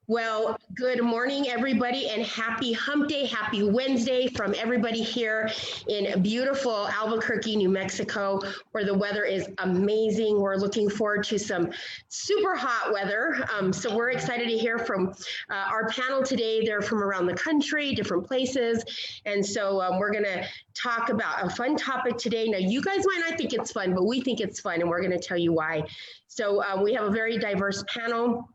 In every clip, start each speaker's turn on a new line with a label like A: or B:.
A: Well, good morning, everybody, and happy hump day, happy Wednesday from everybody here in beautiful Albuquerque, New Mexico, where the weather is amazing. We're looking forward to some super hot weather. So we're excited to hear from our panel today. They're from around the country, different places. And so we're going to talk about a fun topic today. Now, you guys might not think it's fun, but we think it's fun, and we're going to tell you why. So we have a very diverse panel.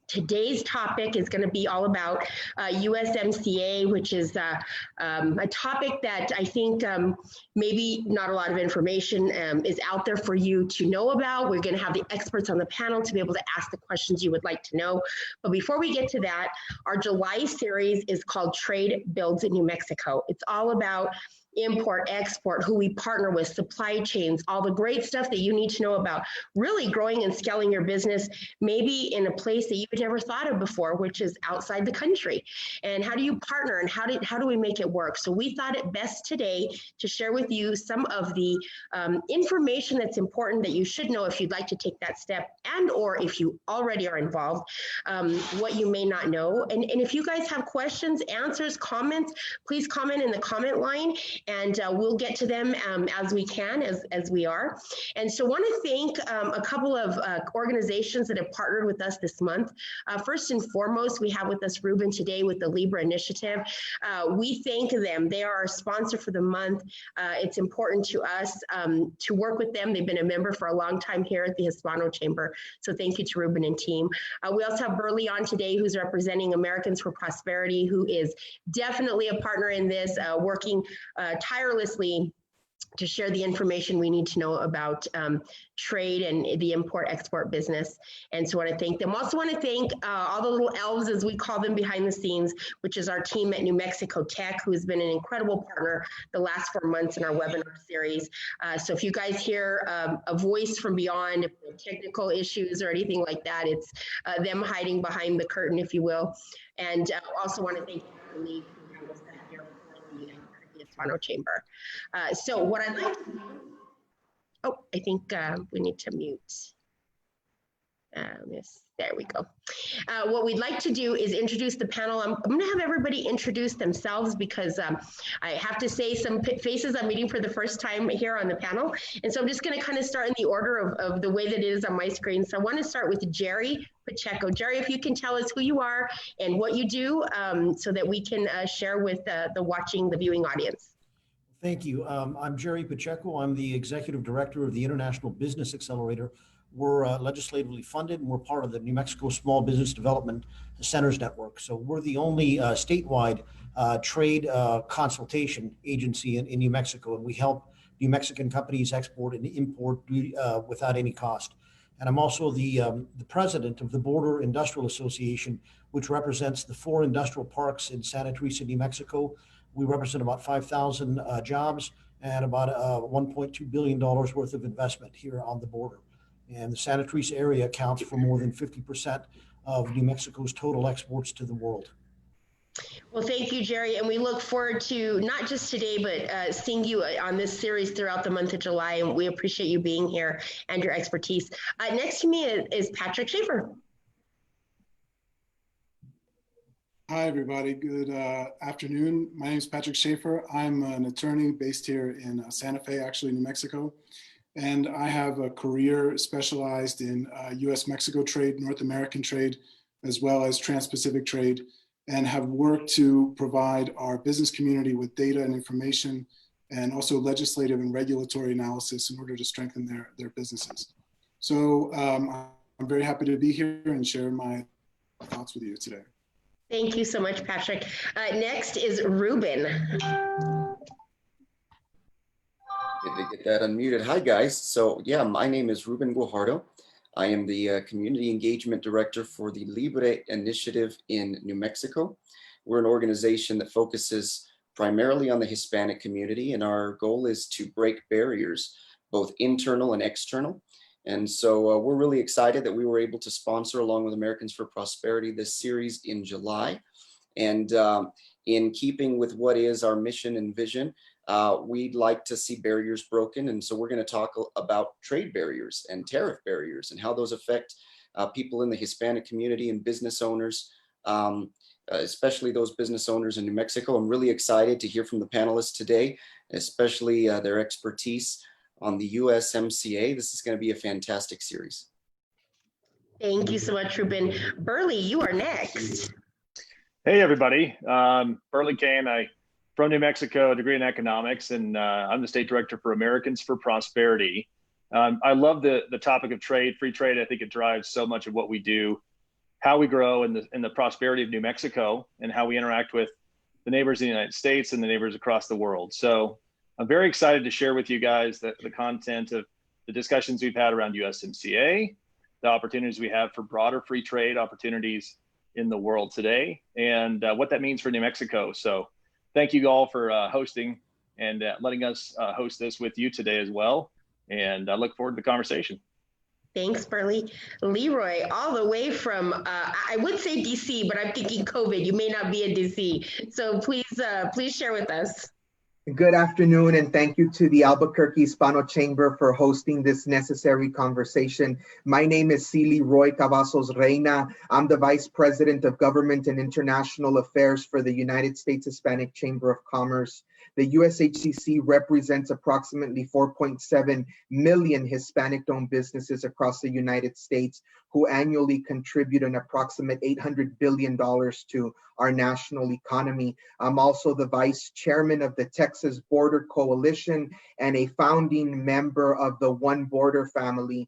A: Today's topic is going to be all about USMCA, which is a topic that I think maybe not a lot of information is out there for you to know about. We're going to have the experts on the panel to be able to ask the questions you would like to know. But before we get to that, our July series is called Trade Builds in New Mexico. It's all about import, export, who we partner with, supply chains, all the great stuff that you need to know about really growing and scaling your business, maybe in a place that you've never thought of before, which is outside the country. And how do you partner and how do we make it work? So we thought it best today to share with you some of the information that's important that you should know if you'd like to take that step, and or if you already are involved, what you may not know. And if you guys have questions, answers, comments, please comment in the comment line, and we'll get to them as we can, as we are. And so want to thank a couple of organizations that have partnered with us this month. First and foremost, we have with us Ruben today with the LIBRE initiative. We thank them. They are our sponsor for the month. It's important to us to work with them. They've been a member for a long time here at the Hispano Chamber. So thank you to Ruben and team. We also have Burley on today, who's representing Americans for Prosperity, who is definitely a partner in this, working tirelessly to share the information we need to know about trade and the import-export business. And so I want to thank them. Also want to thank all the little elves, as we call them behind the scenes, which is our team at New Mexico Tech, who has been an incredible partner the last 4 months in our webinar series. So if you guys hear a voice from beyond, if there are technical issues or anything like that, it's them hiding behind the curtain, if you will. And also want to thank you, who handles that here for the Hispano Chamber. So what I'd like to do, I think we need to mute. Yes, there we go. What we'd like to do is introduce the panel. I'm going to have everybody introduce themselves because I have to say some faces I'm meeting for the first time here on the panel. And so I'm just going to kind of start in the order of the way that it is on my screen. So I want to start with Jerry Pacheco. Jerry, if you can tell us who you are and what you do so that we can share with the viewing audience.
B: Thank you. I'm Jerry Pacheco. I'm the Executive Director of the International Business Accelerator. We're legislatively funded, and we're part of the New Mexico Small Business Development Centers Network. So we're the only statewide trade consultation agency in New Mexico, and we help New Mexican companies export and import without any cost. And I'm also the president of the Border Industrial Association, which represents the 4 industrial parks in Santa Teresa, New Mexico. We represent about 5,000 jobs and about $1.2 billion worth of investment here on the border. And the Santa Teresa area accounts for more than 50% of New Mexico's total exports to the world.
A: Well, thank you, Jerry. And we look forward to not just today, but seeing you on this series throughout the month of July. And we appreciate you being here and your expertise. Next to me is Patrick Shaffer.
C: Hi, everybody. Good afternoon. My name is Patrick Shaffer. I'm an attorney based here in Santa Fe, actually, New Mexico. And I have a career specialized in US-Mexico trade, North American trade, as well as Trans-Pacific trade, and have worked to provide our business community with data and information, and also legislative and regulatory analysis in order to strengthen their businesses. So I'm very happy to be here and share my thoughts with you today.
A: Thank you so much, Patrick. Next is Ruben.
D: Did they get that unmuted? Hi, guys. So yeah, my name is Ruben Guajardo. I am the Community Engagement Director for the LIBRE initiative in New Mexico. We're an organization that focuses primarily on the Hispanic community, and our goal is to break barriers, both internal and external. And so we're really excited that we were able to sponsor, along with Americans for Prosperity, this series in July. And in keeping with what is our mission and vision, we'd like to see barriers broken. And so we're going to talk about trade barriers and tariff barriers and how those affect people in the Hispanic community and business owners especially those business owners in New Mexico. I'm really excited to hear from the panelists today, especially their expertise on the USMCA. This is going to be a fantastic series.
A: Thank you so much, Ruben. Burley, you are next.
E: Hey, everybody. Burley Kane, from New Mexico, a degree in economics, and I'm the state director for Americans for Prosperity. I love the topic of trade, free trade. I think it drives so much of what we do, how we grow, and the prosperity of New Mexico, and how we interact with the neighbors in the United States and the neighbors across the world. So I'm very excited to share with you guys the content of the discussions we've had around USMCA, the opportunities we have for broader free trade opportunities in the world today, and what that means for New Mexico. So thank you all for hosting and letting us host this with you today as well. And I look forward to the conversation.
A: Thanks, Burley. Leroy, all the way from, I would say DC, but I'm thinking COVID. You may not be in DC. So please share with us.
F: Good afternoon, and thank you to the Albuquerque Hispano Chamber for hosting this necessary conversation. My name is C. Leroy Cavazos Reina. I'm the Vice President of Government and International Affairs for the United States Hispanic Chamber of Commerce. The USHCC represents approximately 4.7 million Hispanic-owned businesses across the United States who annually contribute an approximate $800 billion to our national economy. I'm also the vice chairman of the Texas Border Coalition and a founding member of the One Border family.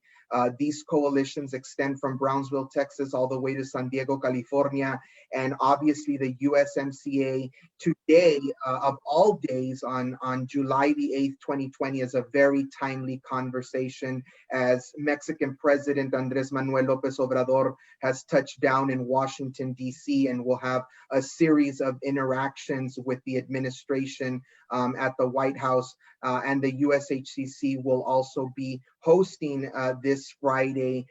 F: These coalitions extend from Brownsville, Texas, all the way to San Diego, California, and obviously the USMCA today, of all days, on July the 8th, 2020, is a very timely conversation as Mexican President Andrés Manuel López Obrador has touched down in Washington, D.C., and will have a series of interactions with the administration at the White House, and the USHCC will also be hosting this Friday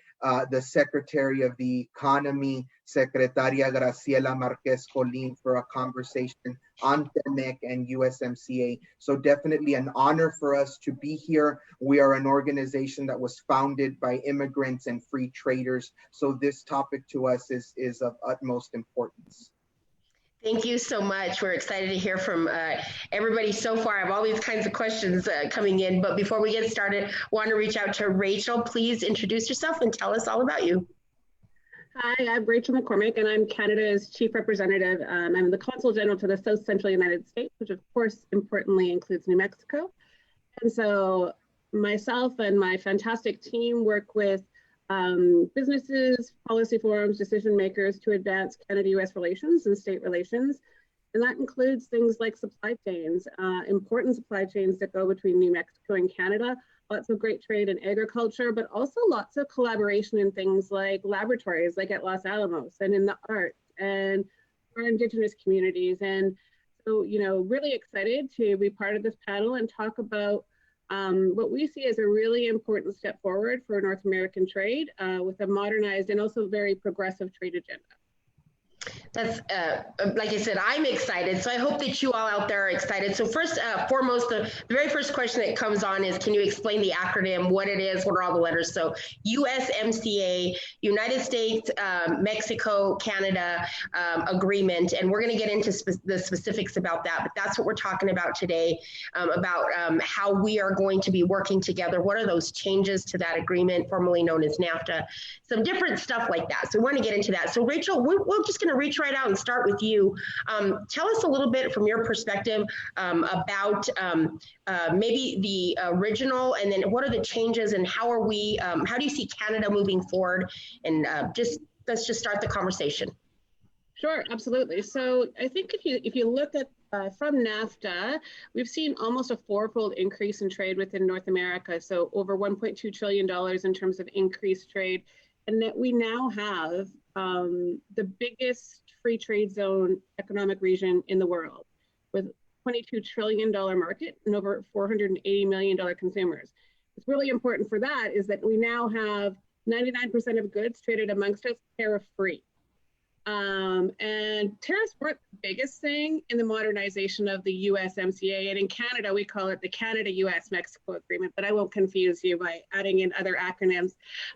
F: the Secretary of the Economy, Secretaria Graciela Marquez Colin, for a conversation on TEMEC and USMCA. So definitely an honor for us to be here. We are an organization that was founded by immigrants and free traders. So this topic to us is of utmost importance.
A: Thank you so much. We're excited to hear from everybody so far. I have all these kinds of questions coming in, but before we get started, I want to reach out to Rachel. Please introduce yourself and tell us all about you.
G: Hi, I'm Rachel McCormick, and I'm Canada's Chief Representative. I'm the Consul General to the South Central United States, which of course importantly includes New Mexico. And so myself and my fantastic team work with businesses, policy forums, decision makers to advance Canada-US relations and state relations. And that includes things like supply chains, important supply chains that go between New Mexico and Canada, lots of great trade in agriculture, but also lots of collaboration in things like laboratories, like at Los Alamos, and in the arts and our Indigenous communities. And so, really excited to be part of this panel and talk about what we see as a really important step forward for North American trade with a modernized and also very progressive trade agenda.
A: That's, like I said, I'm excited. So I hope that you all out there are excited. So first, foremost, the very first question that comes on is, can you explain the acronym, what it is, what are all the letters? So USMCA, United States, Mexico, Canada agreement. And we're going to get into the specifics about that. But that's what we're talking about today, about how we are going to be working together. What are those changes to that agreement, formerly known as NAFTA? Some different stuff like that. So we want to get into that. So Rachel, we're just going to reach right out and start with you. Tell us a little bit from your perspective about maybe the original, and then what are the changes, and how are we, how do you see Canada moving forward? And let's just start the conversation.
G: Sure, absolutely. So I think if you look at from NAFTA, we've seen almost a fourfold increase in trade within North America. So over $1.2 trillion in terms of increased trade, and that we now have the biggest free trade zone economic region in the world, with $22 trillion market and over $480 million consumers. What's really important for that is that we now have 99% of goods traded amongst us tariff-free. And tariffs weren't the biggest thing in the modernization of the USMCA. And in Canada, we call it the Canada-US-Mexico Agreement, but I won't confuse you by adding in other acronyms.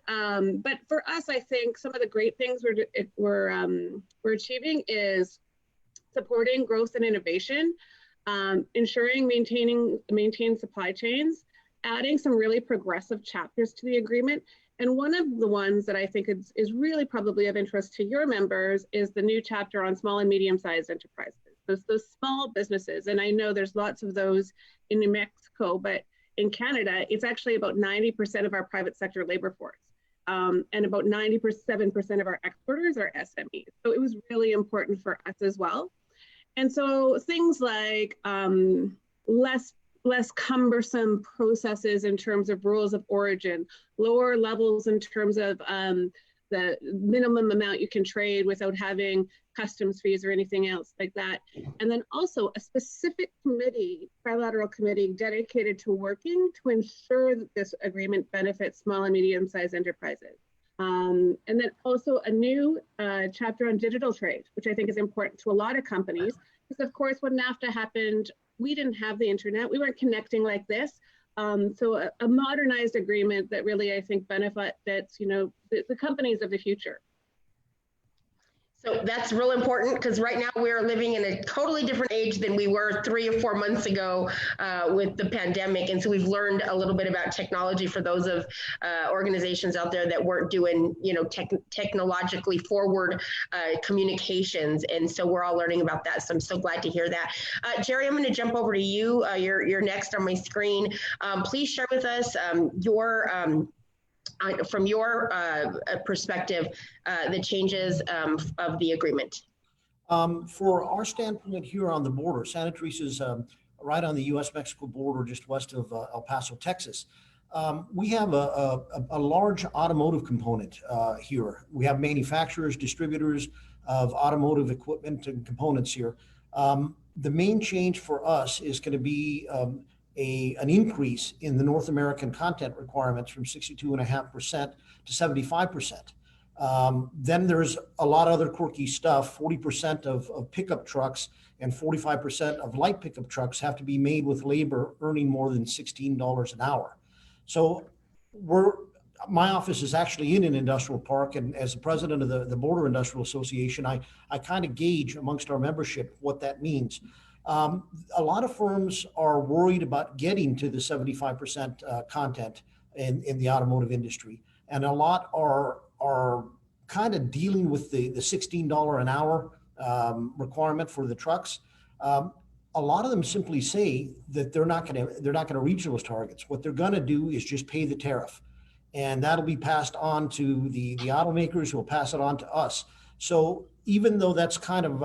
G: But for us, I think some of the great things we're achieving is supporting growth and innovation, ensuring maintain supply chains, adding some really progressive chapters to the agreement. And one of the ones that I think is really probably of interest to your members is the new chapter on small and medium-sized enterprises, those small businesses. And I know there's lots of those in New Mexico, but in Canada, it's actually about 90% of our private sector labor force. And about 97% of our exporters are SMEs. So it was really important for us as well. And so things like less cumbersome processes in terms of rules of origin, lower levels in terms of the minimum amount you can trade without having customs fees or anything else like that. And then also a specific committee, trilateral committee dedicated to working to ensure that this agreement benefits small and medium-sized enterprises. And then also a new chapter on digital trade, which I think is important to a lot of companies, because of course when NAFTA happened, we didn't have the internet. We weren't connecting like this. So a modernized agreement that really, I think, benefits, the companies of the future.
A: So that's real important because right now we're living in a totally different age than we were 3 or 4 months ago with the pandemic. And so we've learned a little bit about technology for those of organizations out there that weren't doing, technologically forward communications. And so we're all learning about that. So I'm so glad to hear that. Jerry, I'm going to jump over to you. You're next on my screen. Please share with us from your perspective, the changes of the agreement.
B: For our standpoint here on the border, Santa Teresa's right on the US-Mexico border, just west of El Paso, Texas. We have a large automotive component here. We have manufacturers, distributors of automotive equipment and components here. The main change for us is going to be an increase in the North American content requirements from 62.5% to 75%. Then there's a lot of other quirky stuff. 40% of pickup trucks and 45% of light pickup trucks have to be made with labor earning more than $16 an hour. So my office is actually in an industrial park, and as the president of the Border Industrial Association, I kind of gauge amongst our membership what that means. A lot of firms are worried about getting to the 75% content in the automotive industry, and a lot are kind of dealing with the $16 an hour requirement for the trucks. A lot of them simply say that they're not going to reach those targets. What they're going to do is just pay the tariff, and that'll be passed on to the automakers, who will pass it on to us. So even though that's kind of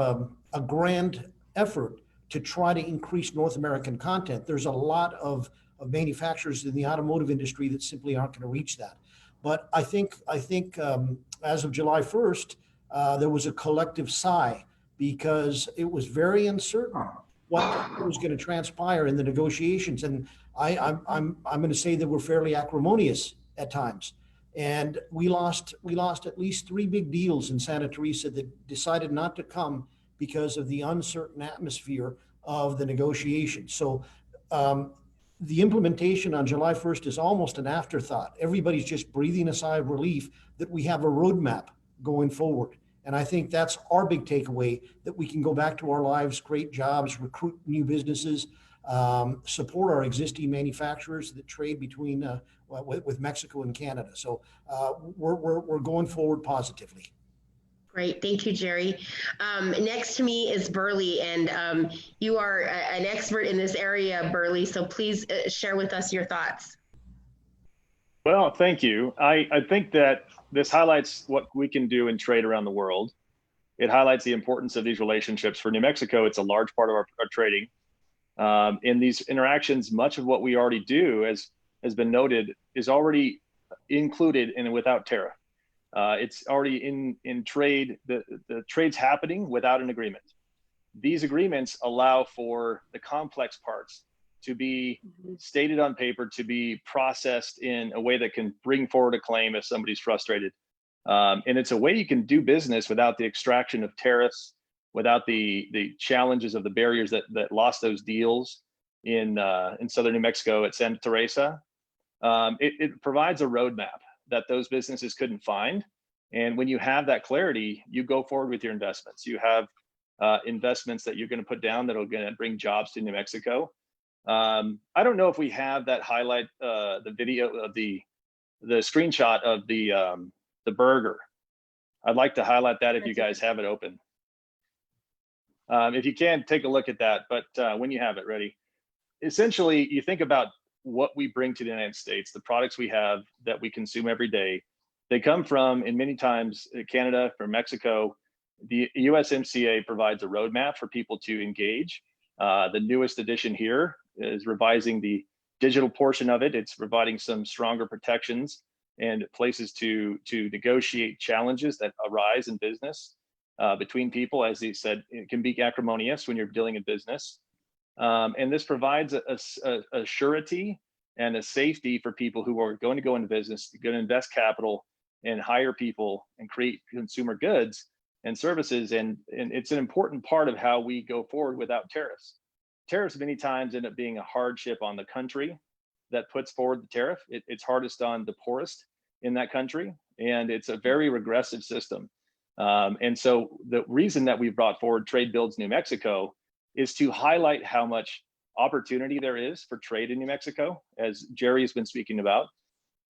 B: a grand effort to try to increase North American content, there's a lot of manufacturers in the automotive industry that simply aren't going to reach that. But I think as of July 1st, there was a collective sigh, because it was very uncertain what was going to transpire in the negotiations. And I'm going to say that we're fairly acrimonious at times. And we lost at least 3 big deals in Santa Teresa that decided not to come because of the uncertain atmosphere of the negotiations. So the implementation on July 1st is almost an afterthought. Everybody's just breathing a sigh of relief that we have a roadmap going forward. And I think that's our big takeaway, that we can go back to our lives, create jobs, recruit new businesses, support our existing manufacturers that trade between with Mexico and Canada. So we're going forward positively.
A: Great, thank you, Jerry. Next to me is Burley, and you are an expert in this area, Burley, so please share with us your thoughts.
E: Well, thank you. I think that this highlights what we can do in trade around the world. It highlights the importance of these relationships. For New Mexico, it's a large part of our trading. In these interactions, much of what we already do, as has been noted, is already included in without tariff. It's already in trade. The trade's happening without an agreement. These agreements allow for the complex parts to be stated on paper, to be processed in a way that can bring forward a claim if somebody's frustrated. And it's a way you can do business without the extraction of tariffs, without the challenges of the barriers that lost those deals in southern New Mexico at Santa Teresa. It provides a roadmap that those businesses couldn't find. And when you have that clarity, you go forward with your investments. You have investments that you're going to put down that are going to bring jobs to New Mexico. I don't know if we have that highlight, the video of the screenshot of the burger. I'd like to highlight that if you guys have it open. If you can, take a look at that, but when you have it ready. Essentially, you think about what we bring to the United States, the products we have that we consume every day. They come from, and many times, Canada, from Mexico. The USMCA provides a roadmap for people to engage. The newest edition here is revising the digital portion of it. It's providing some stronger protections and places to negotiate challenges that arise in business between people. As he said, it can be acrimonious when you're dealing in business. And this provides a surety and a safety for people who are going to go into business, going to invest capital and hire people and create consumer goods and services. And it's an important part of how we go forward without tariffs. Tariffs many times end up being a hardship on the country that puts forward the tariff. It's hardest on the poorest in that country, and it's a very regressive system. And so the reason that we brought forward Trade Builds New Mexico is to highlight how much opportunity there is for trade in New Mexico, as Jerry has been speaking about,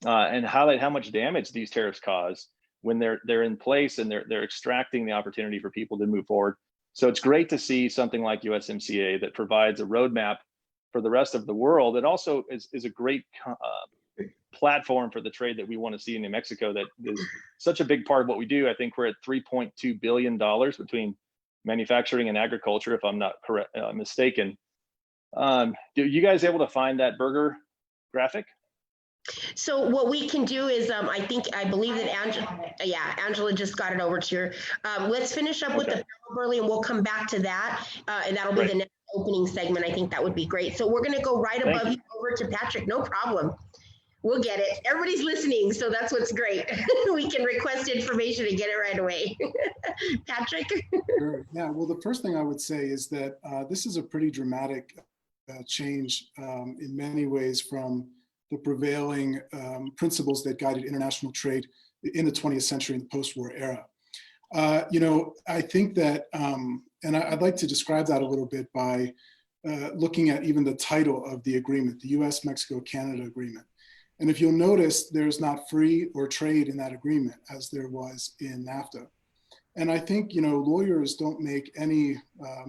E: and highlight how much damage these tariffs cause when they're in place and they're extracting the opportunity for people to move forward. So it's great to see something like USMCA that provides a roadmap for the rest of the world. It also is a great platform for the trade that we want to see in New Mexico. That is such a big part of what we do. I think we're at $3.2 billion between manufacturing and agriculture, if I'm not mistaken. Do you guys able to find that burger graphic?
A: So what we can do is, I believe that Angela just got it over to you. Let's finish up with the Burley, and we'll come back to that, and that'll be the next opening segment. I think that would be great. So we're going to go right above you over to Patrick. No problem. We'll get it. Everybody's listening, so that's what's great. We can request information and get it right away. Patrick?
C: Sure. Yeah, well, the first thing I would say is that this is a pretty dramatic change in many ways from the prevailing principles that guided international trade in the 20th century and the post-war era. I think that, and I'd like to describe that a little bit by looking at even the title of the agreement, the US-Mexico-Canada agreement. And if you'll notice, there's not free or trade in that agreement as there was in NAFTA. And I think, lawyers don't make any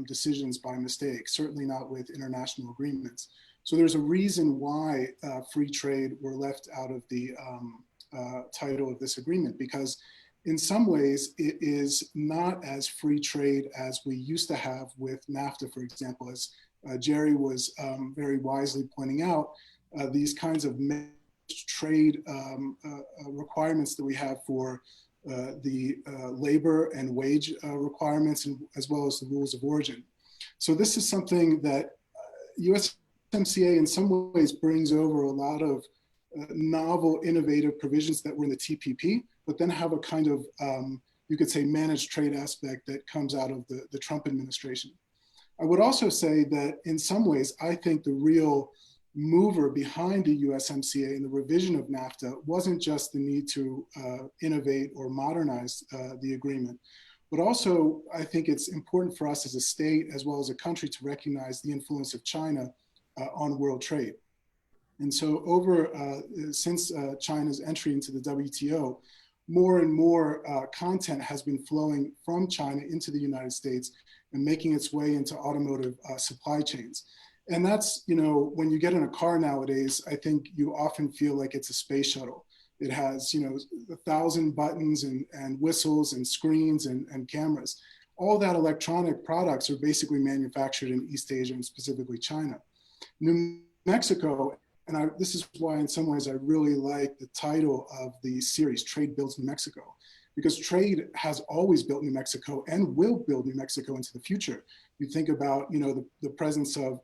C: decisions by mistake, certainly not with international agreements. So there's a reason why free trade were left out of the title of this agreement, because in some ways it is not as free trade as we used to have with NAFTA, for example, as Jerry was very wisely pointing out, these kinds of trade requirements that we have for the labor and wage requirements, and as well as the rules of origin. So this is something that USMCA in some ways brings over a lot of novel, innovative provisions that were in the TPP, but then have a kind of, you could say, managed trade aspect that comes out of the Trump administration. I would also say that in some ways, I think the real mover behind the USMCA and the revision of NAFTA wasn't just the need to innovate or modernize the agreement, but also I think it's important for us as a state as well as a country to recognize the influence of China on world trade. And so since China's entry into the WTO, more and more content has been flowing from China into the United States and making its way into automotive supply chains. And that's, when you get in a car nowadays, I think you often feel like it's a space shuttle. It has, 1,000 buttons and whistles and screens and cameras. All that electronic products are basically manufactured in East Asia and specifically China. New Mexico, and this is why in some ways I really like the title of the series, Trade Builds New Mexico, because trade has always built New Mexico and will build New Mexico into the future. You think about, the presence of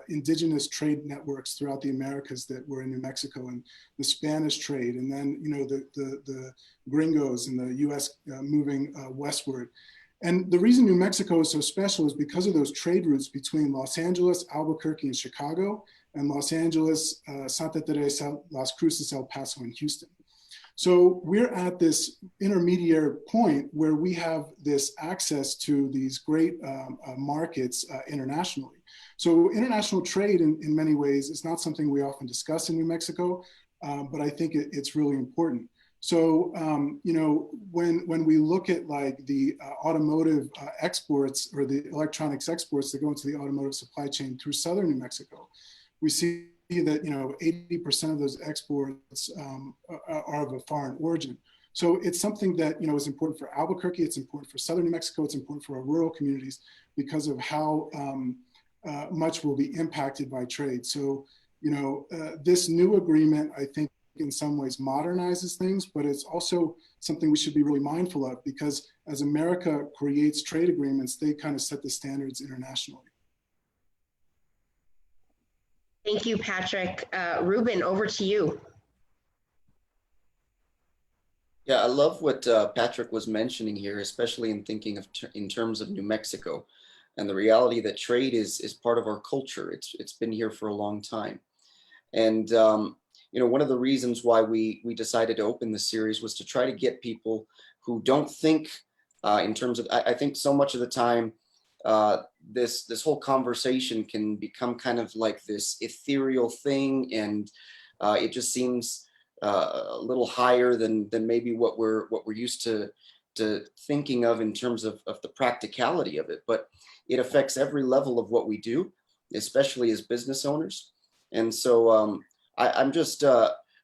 C: indigenous trade networks throughout the Americas that were in New Mexico, and the Spanish trade, and then, the gringos and the US moving westward. And the reason New Mexico is so special is because of those trade routes between Los Angeles, Albuquerque, and Chicago, and Los Angeles, Santa Teresa, Las Cruces, El Paso, and Houston. So we're at this intermediate point where we have this access to these great markets internationally. So international trade in many ways is not something we often discuss in New Mexico, but I think it's really important. So, when we look at like the automotive exports or the electronics exports that go into the automotive supply chain through southern New Mexico, we see that 80% of those exports are of a foreign origin. So it's something that is important for Albuquerque, it's important for southern New Mexico, it's important for our rural communities because of how much will be impacted by trade. So this new agreement, I think, in some ways modernizes things, but it's also something we should be really mindful of, because as America creates trade agreements, they kind of set the standards internationally.
A: Thank you, Patrick. Ruben, over to you.
D: Yeah, I love what Patrick was mentioning here, especially in thinking of in terms of New Mexico and the reality that trade is part of our culture. It's been here for a long time. And, one of the reasons why we decided to open the series was to try to get people who don't think in terms of, I think so much of the time, this whole conversation can become kind of like this ethereal thing, and it just seems a little higher than maybe what we're used to thinking of in terms of the practicality of it. But it affects every level of what we do, especially as business owners. And so I'm just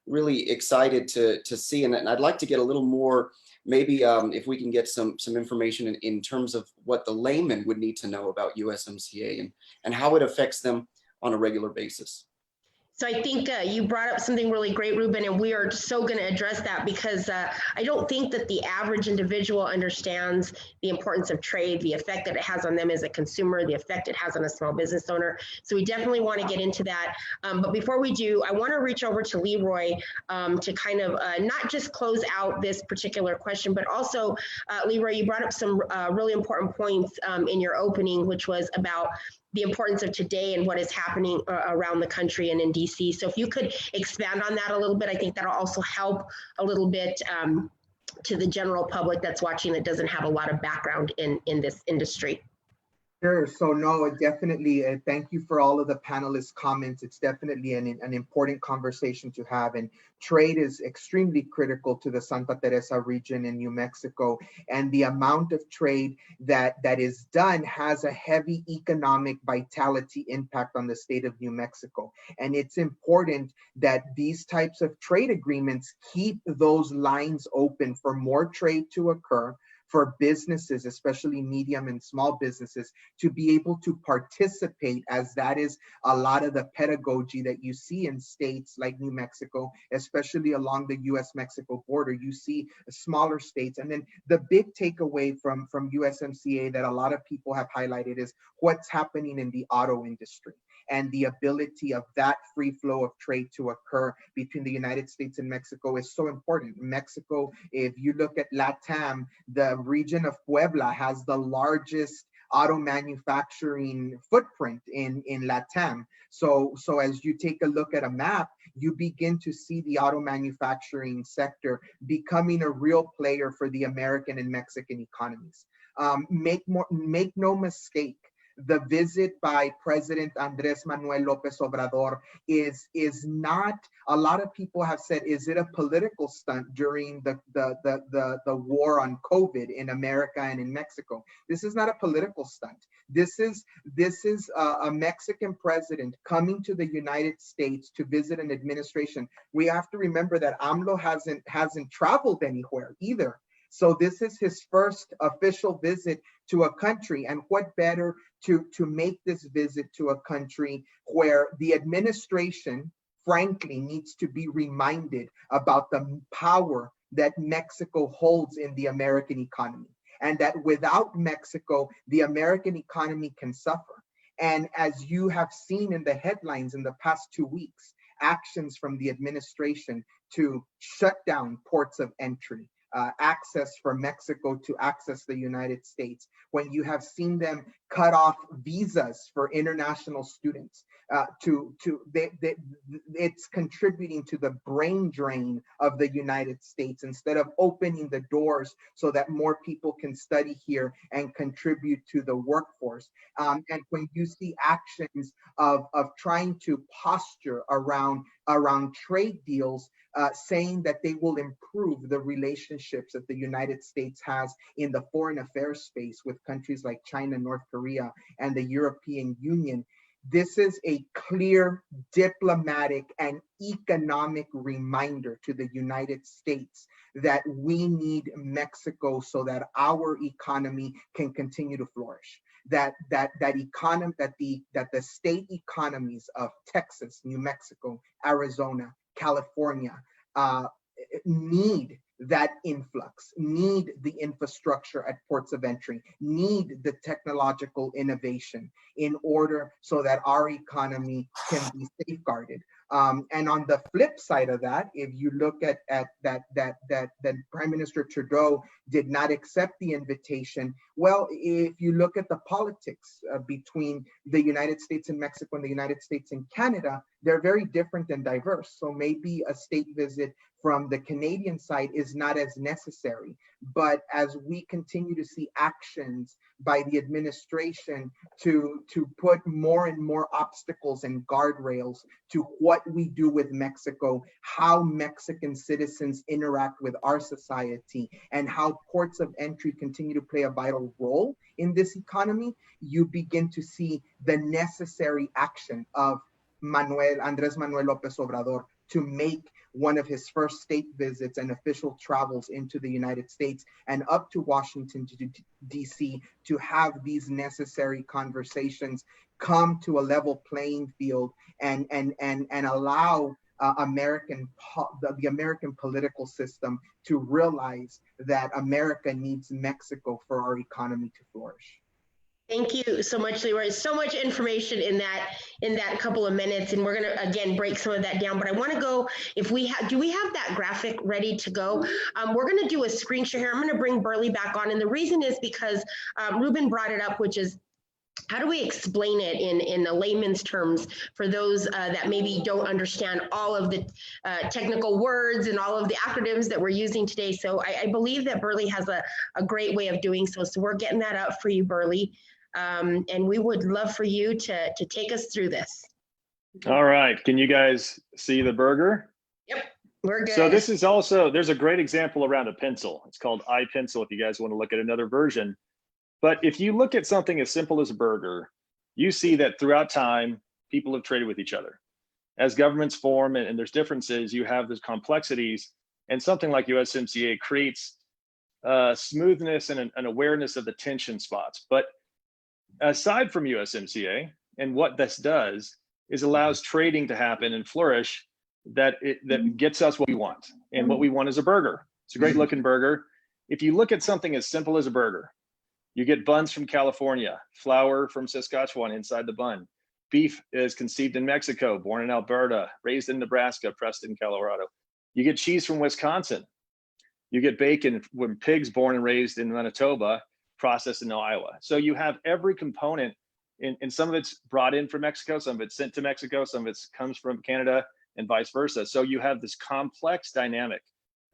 D: really excited to see, and I'd like to get a little more. Maybe if we can get some information in terms of what the layman would need to know about USMCA and how it affects them on a regular basis.
A: So I think you brought up something really great, Ruben, and we are so going to address that because I don't think that the average individual understands the importance of trade, the effect that it has on them as a consumer, the effect it has on a small business owner. So we definitely want to get into that. But before we do, I want to reach over to Leroy to kind of not just close out this particular question, but also, Leroy, you brought up some really important points in your opening, which was about the importance of today and what is happening around the country and in DC. So if you could expand on that a little bit, I think that'll also help a little bit to the general public that's watching that doesn't have a lot of background in this industry.
F: Sure. So no, definitely. Thank you for all of the panelists' comments. It's definitely an important conversation to have. And trade is extremely critical to the Santa Teresa region in New Mexico. And the amount of trade that is done has a heavy economic vitality impact on the state of New Mexico. And it's important that these types of trade agreements keep those lines open for more trade to occur, for businesses, especially medium and small businesses, to be able to participate, as that is a lot of the pedagogy that you see in states like New Mexico, especially along the US-Mexico border. You see smaller states. And then the big takeaway from USMCA that a lot of people have highlighted is what's happening in the auto industry, and the ability of that free flow of trade to occur between the United States and Mexico is so important. Mexico, if you look at LATAM, the region of Puebla has the largest auto manufacturing footprint in LATAM. So as you take a look at a map, you begin to see the auto manufacturing sector becoming a real player for the American and Mexican economies. Make no mistake, the visit by President Andrés Manuel López Obrador is not, a lot of people have said, is it a political stunt during the war on COVID in America and in Mexico? This is not a political stunt. This is a Mexican president coming to the United States to visit an administration. We have to remember that AMLO hasn't traveled anywhere either. So this is his first official visit to a country, and what better to make this visit to a country where the administration, frankly, needs to be reminded about the power that Mexico holds in the American economy, and that without Mexico, the American economy can suffer. And as you have seen in the headlines in the past 2 weeks, actions from the administration to shut down ports of entry, access for Mexico to access the United States, when you have seen them cut off visas for international students, it's contributing to the brain drain of the United States instead of opening the doors so that more people can study here and contribute to the workforce. And when you see actions of trying to posture around trade deals, saying that they will improve the relationships that the United States has in the foreign affairs space with countries like China, North Korea, and the European Union, this is a clear diplomatic and economic reminder to the United States that we need Mexico so that our economy can continue to flourish. That the state economies of Texas, New Mexico, Arizona, California need that influx, need the infrastructure at ports of entry, need the technological innovation in order so that our economy can be safeguarded. And on the flip side of that, if you look at that Prime Minister Trudeau did not accept the invitation, well, if you look at the politics between the United States and Mexico and the United States and Canada, they're very different and diverse. So maybe a state visit from the Canadian side is not as necessary. But as we continue to see actions by the administration to put more and more obstacles and guardrails to what we do with Mexico, how Mexican citizens interact with our society, and how ports of entry continue to play a vital role in this economy, you begin to see the necessary action of Andrés Manuel López Obrador to make one of his first state visits and official travels into the United States and up to Washington, D.C. to have these necessary conversations come to a level playing field and allow the American political system to realize that America needs Mexico for our economy to flourish.
A: Thank you so much, Leroy. So much information in that couple of minutes, and we're going to again break some of that down. But I want to go, if we have, do we have that graphic ready to go? We're going to do a screen share here. I'm going to bring Burley back on, and the reason is because Ruben brought it up, which is how do we explain it in the layman's terms for those that maybe don't understand all of the technical words and all of the acronyms that we're using today? So I believe that Burley has a great way of doing so. So we're getting that up for you, Burley. And we would love for you to take us through this.
E: All right. Can you guys see the burger?
A: Yep, we're good.
E: So this is also, there's a great example around a pencil. It's called iPencil if you guys want to look at another version. But if you look at something as simple as a burger, you see that throughout time, people have traded with each other. As governments form and there's differences, you have those complexities, and something like USMCA creates smoothness and an awareness of the tension spots. But aside from USMCA, and what this does is allows trading to happen and flourish that gets us what we want. And what we want is a burger. It's a great looking burger. If you look at something as simple as a burger, you get buns from California, flour from Saskatchewan inside the bun. Beef is conceived in Mexico, born in Alberta, raised in Nebraska, pressed in Colorado. You get cheese from Wisconsin. You get bacon from pigs born and raised in Manitoba, processed in Iowa. So you have every component, and some of it's brought in from Mexico, some of it's sent to Mexico, some of it comes from Canada, and vice versa. So you have this complex dynamic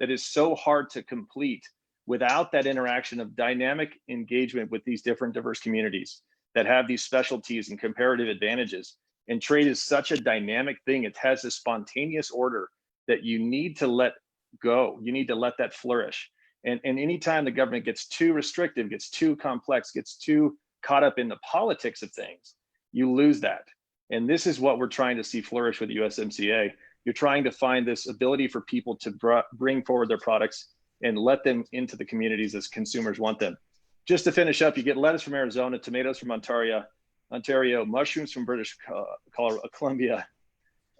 E: that is so hard to complete without that interaction of dynamic engagement with these different diverse communities that have these specialties and comparative advantages. And trade is such a dynamic thing. It has a spontaneous order that you need to let go. You need to let that flourish. And anytime the government gets too restrictive, gets too complex, gets too caught up in the politics of things, you lose that. And this is what we're trying to see flourish with USMCA. You're trying to find this ability for people to bring forward their products and let them into the communities as consumers want them. Just to finish up, you get lettuce from Arizona, tomatoes from Ontario, mushrooms from British Columbia,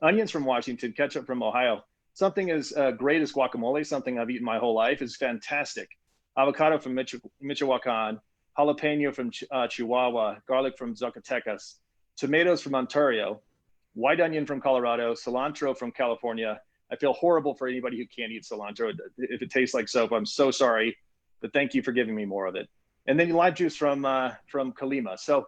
E: onions from Washington, ketchup from Ohio. something as great as guacamole, something I've eaten my whole life, is fantastic. Avocado from Michoacan, jalapeno from Chihuahua, garlic from Zacatecas, tomatoes from Ontario, white onion from Colorado, cilantro from California. I feel horrible for anybody who can't eat cilantro. If it tastes like soap, I'm so sorry, but thank you for giving me more of it. And then lime juice from Colima. So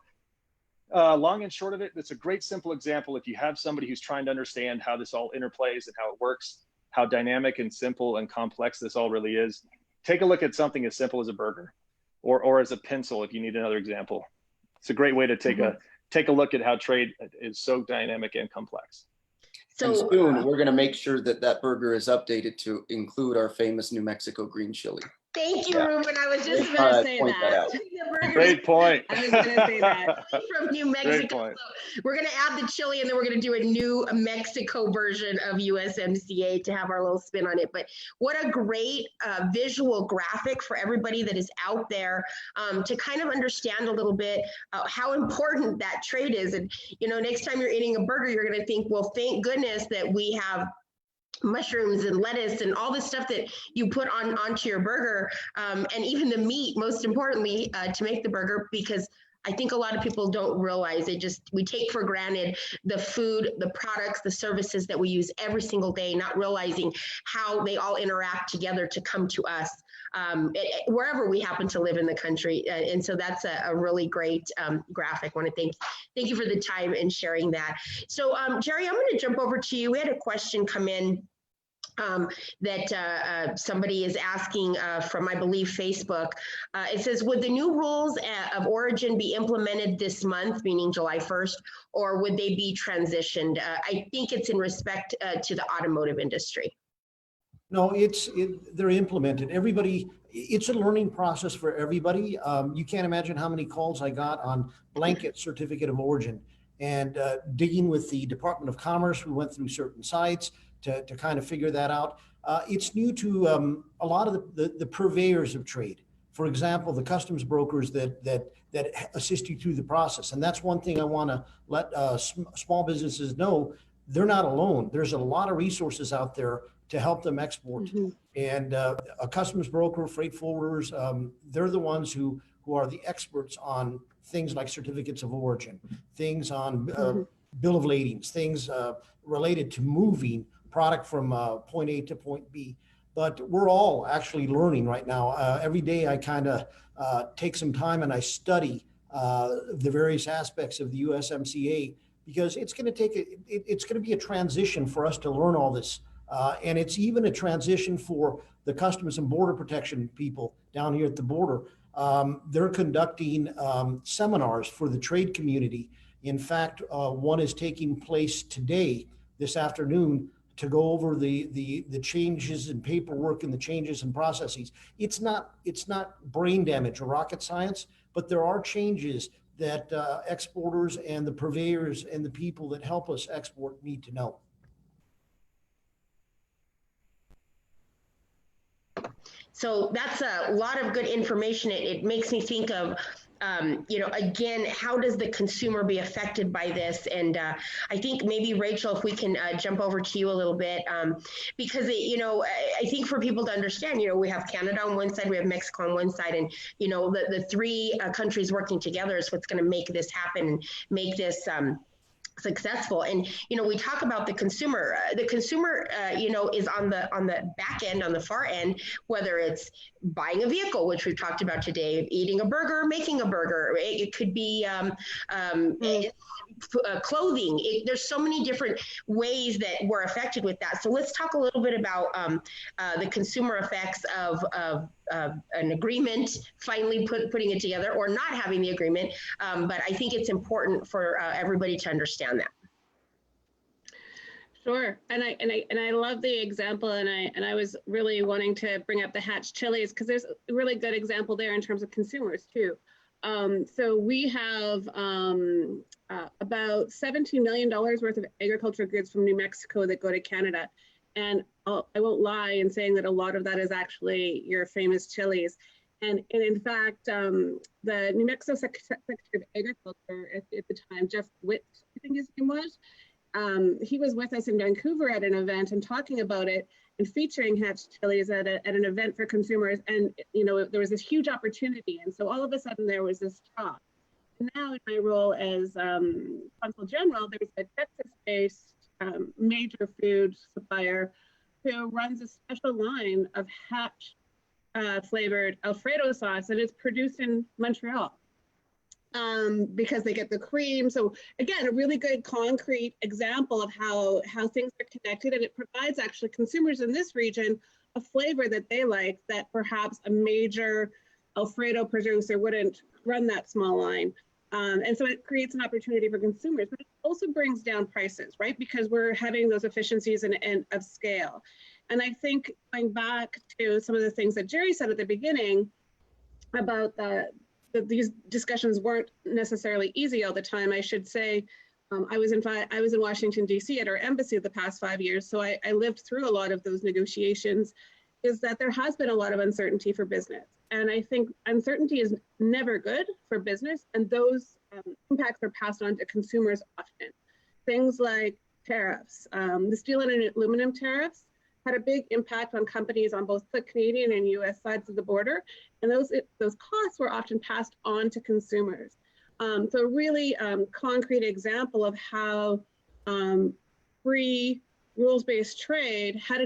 E: long and short of it, it's a great simple example. If you have somebody who's trying to understand how this all interplays and how it works, how dynamic and simple and complex this all really is, take a look at something as simple as a burger, or as a pencil if you need another example. It's a great way to take a look at how trade is so dynamic and complex.
D: And soon we're going to make sure that that burger is updated to include our famous New Mexico green chili.
A: Thank you, Ruben. I was just
G: going to say that.
E: Great point.
G: I was going to say that.
A: From New Mexico. So we're going to add the chili, and then we're going to do a New Mexico version of USMCA to have our little spin on it. But what a great visual graphic for everybody that is out there to kind of understand a little bit how important that trade is. And, you know, next time you're eating a burger, you're going to think, well, thank goodness that we have mushrooms and lettuce and all the stuff that you put onto your burger, and even the meat, most importantly, to make the burger, because I think a lot of people don't realize we take for granted the food, the products, the services that we use every single day, not realizing how they all interact together to come to us wherever we happen to live in the country. And so that's a really great graphic. I want to thank you for the time and sharing that. So Jerry, I'm going to jump over to you. We had a question come in that somebody is asking from, I believe, Facebook. It says, would the new rules of origin be implemented this month, meaning July 1st, or would they be transitioned? I think it's in respect to the automotive industry.
B: No, they're implemented. Everybody, it's a learning process for everybody. You can't imagine how many calls I got on blanket certificate of origin, and digging with the Department of Commerce. We went through certain sites to kind of figure that out. It's new to a lot of the purveyors of trade. For example, the customs brokers that assist you through the process. And that's one thing I want to let small businesses know. They're not alone. There's a lot of resources out there to help them export. Mm-hmm. And a customs broker, freight forwarders, they're the ones who are the experts on things like certificates of origin, things on bill of ladings, things related to moving product from point A to point B. But we're all actually learning right now. Every day I kind of take some time and I study the various aspects of the USMCA, because it's going to be a transition for us to learn all this. And it's even a transition for the Customs and Border Protection people down here at the border. They're conducting seminars for the trade community. In fact, one is taking place today, this afternoon, to go over the changes in paperwork and the changes in processes. It's not brain damage or rocket science, but there are changes that exporters and the purveyors and the people that help us export need to know.
A: So that's a lot of good information. It makes me think of, again, how does the consumer be affected by this? And I think maybe, Rachel, if we can jump over to you a little bit, because, I think for people to understand, we have Canada on one side, we have Mexico on one side, and, the three countries working together is what's going to make this happen, make this successful. And we talk about the consumer. The consumer is on the back end, on the far end, whether it's buying a vehicle, which we've talked about today, eating a burger, making a burger. It could be clothing. There's so many different ways that we're affected with that. So let's talk a little bit about the consumer effects of an agreement, finally putting it together, or not having the agreement. But I think it's important for everybody to understand that.
G: Sure, and I love the example, and I was really wanting to bring up the Hatch chilies, because there's a really good example there in terms of consumers too. So we have about $17 million worth of agricultural goods from New Mexico that go to Canada. And I won't lie in saying that a lot of that is actually your famous chilies. And in fact, the New Mexico Secretary of Agriculture at the time, Jeff Witt, I think his name was, he was with us in Vancouver at an event and talking about it and featuring hatch chilies at an event for consumers. And, you know, there was this huge opportunity. And so all of a sudden there was this talk. And now in my role as Consul General, there's a Texas-based major food supplier who runs a special line of hatch flavored Alfredo sauce that is produced in Montreal because they get the cream. So again, a really good concrete example of how things are connected, and it provides actually consumers in this region a flavor that they like that perhaps a major Alfredo producer wouldn't run that small line. And so it creates an opportunity for consumers, but it also brings down prices, right? Because we're having those efficiencies and of scale. And I think going back to some of the things that Jerry said at the beginning about that these discussions weren't necessarily easy all the time. I should say, I was in Washington, D.C. at our embassy the past 5 years. So I lived through a lot of those negotiations, is that there has been a lot of uncertainty for business. And I think uncertainty is never good for business, and those impacts are passed on to consumers often. Things like tariffs, the steel and aluminum tariffs had a big impact on companies on both the Canadian and US sides of the border, and those costs were often passed on to consumers. So a really concrete example of how free rules-based trade had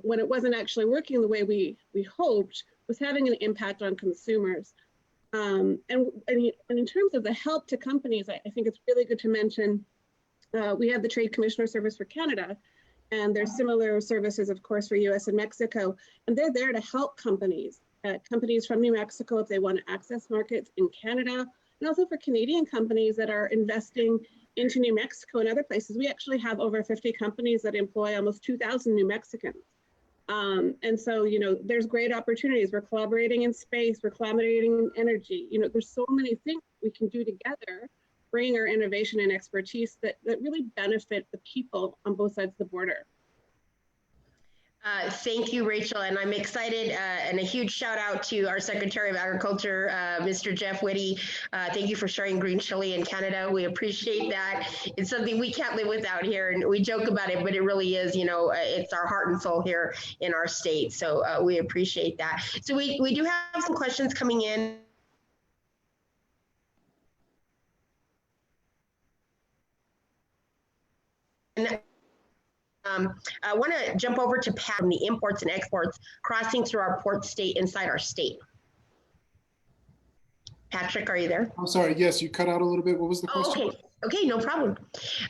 G: when it wasn't actually working the way we hoped, was having an impact on consumers. And in terms of the help to companies, I think it's really good to mention, we have the Trade Commissioner Service for Canada, and there's similar services, of course, for US and Mexico, and they're there to help companies from New Mexico if they want to access markets in Canada, and also for Canadian companies that are investing into New Mexico and other places. We actually have over 50 companies that employ almost 2,000 New Mexicans. And so, you know, there's great opportunities. We're collaborating in space, we're collaborating in energy. You know, there's so many things we can do together, bring our innovation and expertise that really benefit the people on both sides of the border.
A: Thank you, Rachel, and I'm excited, and a huge shout out to our Secretary of Agriculture, Mr. Jeff Whitty. Thank you for sharing green chili in Canada. We appreciate that. It's something we can't live without here, and we joke about it, but it really is, you know, it's our heart and soul here in our state, so we appreciate that. So we do have some questions coming in. I want to jump over to Pat from the imports and exports crossing through our port state inside our state. Patrick, are you there?
C: I'm sorry. Yes, you cut out a little bit. What was the question?
A: Okay, no problem.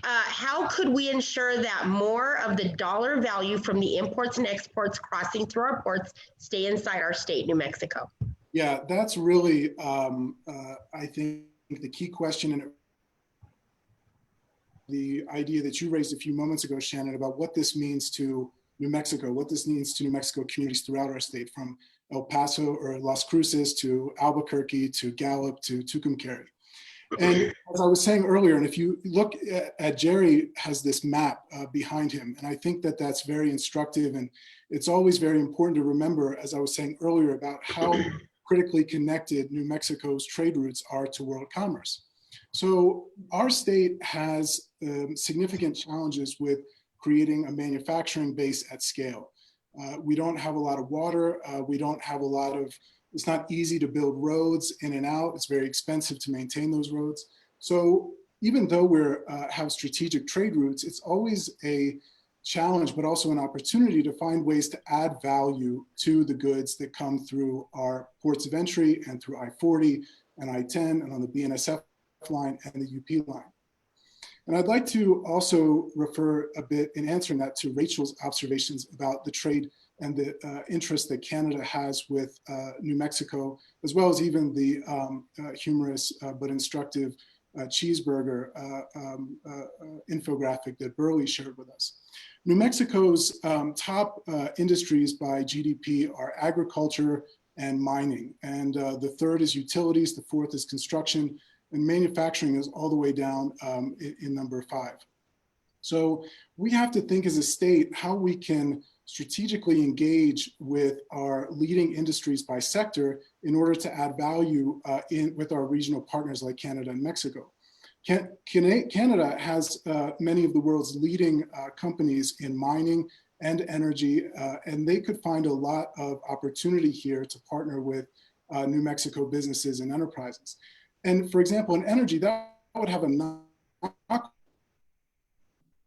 A: How could we ensure that more of the dollar value from the imports and exports crossing through our ports stay inside our state, New Mexico?
C: Yeah, that's really, I think, the key question, and the idea that you raised a few moments ago, Shannon, about what this means to New Mexico, what this means to New Mexico communities throughout our state, from El Paso or Las Cruces to Albuquerque to Gallup to Tucumcari. And as I was saying earlier, and if you look at Jerry has this map behind him, and I think that that's very instructive, and it's always very important to remember, as I was saying earlier, about how critically connected New Mexico's trade routes are to world commerce. So our state has significant challenges with creating a manufacturing base at scale. We don't have a lot of water. We don't have a lot of, it's not easy to build roads in and out. It's very expensive to maintain those roads. So even though we have strategic trade routes, it's always a challenge, but also an opportunity to find ways to add value to the goods that come through our ports of entry and through I-40 and I-10 and on the BNSF line and the UP line. And I'd like to also refer a bit in answering that to Rachel's observations about the trade and the interest that Canada has with New Mexico, as well as even the humorous but instructive cheeseburger infographic that Burley shared with us. New Mexico's top industries by GDP are agriculture and mining. And the third is utilities, the fourth is construction, and manufacturing is all the way down in number 5. So we have to think as a state how we can strategically engage with our leading industries by sector in order to add value with our regional partners like Canada and Mexico. Canada has many of the world's leading companies in mining and energy, and they could find a lot of opportunity here to partner with New Mexico businesses and enterprises. And for example, in energy, that would have a knock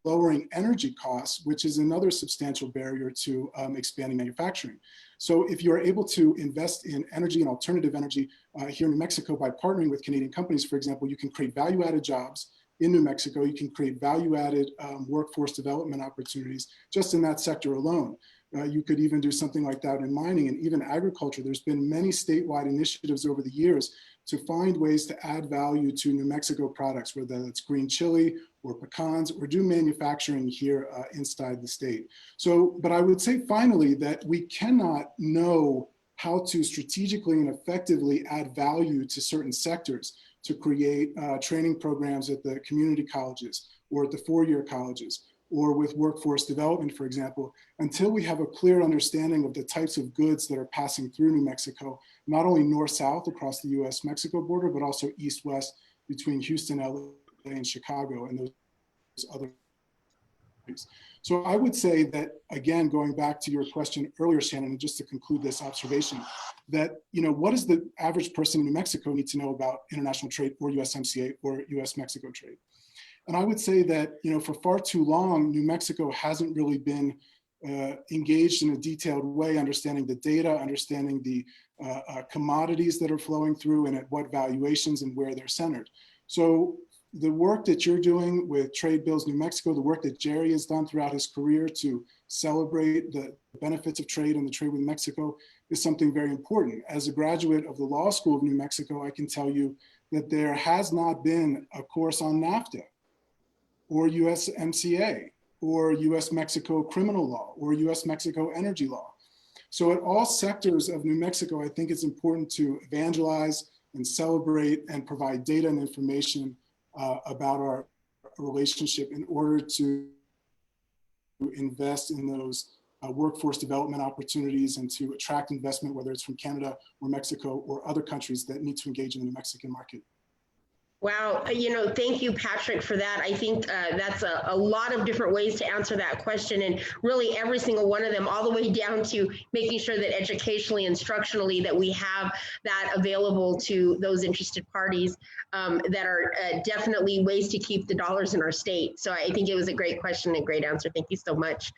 C: lowering energy costs, which is another substantial barrier to expanding manufacturing. So if you're able to invest in energy and alternative energy here in New Mexico by partnering with Canadian companies, for example, you can create value-added jobs in New Mexico. You can create value-added workforce development opportunities just in that sector alone. You could even do something like that in mining and even agriculture. There's been many statewide initiatives over the years to find ways to add value to New Mexico products, whether it's green chili or pecans, or do manufacturing here inside the state. So, but I would say finally that we cannot know how to strategically and effectively add value to certain sectors to create training programs at the community colleges or at the four-year colleges, or with workforce development, for example, until we have a clear understanding of the types of goods that are passing through New Mexico, not only north-south across the US-Mexico border, but also east-west between Houston, LA, and Chicago, and those other countries. So I would say that, again, going back to your question earlier, Shannon, and just to conclude this observation, that, you know, what does the average person in New Mexico need to know about international trade or USMCA or US-Mexico trade? And I would say that, you know, for far too long, New Mexico hasn't really been engaged in a detailed way, understanding the data, understanding the commodities that are flowing through and at what valuations and where they're centered. So the work that you're doing with Trade Builds New Mexico, the work that Jerry has done throughout his career to celebrate the benefits of trade and the trade with Mexico is something very important. As a graduate of the Law School of New Mexico, I can tell you that there has not been a course on NAFTA or USMCA or US-Mexico criminal law or US-Mexico energy law. So at all sectors of New Mexico, I think it's important to evangelize and celebrate and provide data and information about our relationship in order to invest in those workforce development opportunities and to attract investment, whether it's from Canada or Mexico or other countries that need to engage in the Mexican market.
A: Wow, you know, thank you, Patrick, for that. I think that's a lot of different ways to answer that question, and really every single one of them, all the way down to making sure that educationally, instructionally, that we have that available to those interested parties that are definitely ways to keep the dollars in our state. So I think it was a great question and great answer. Thank you so much,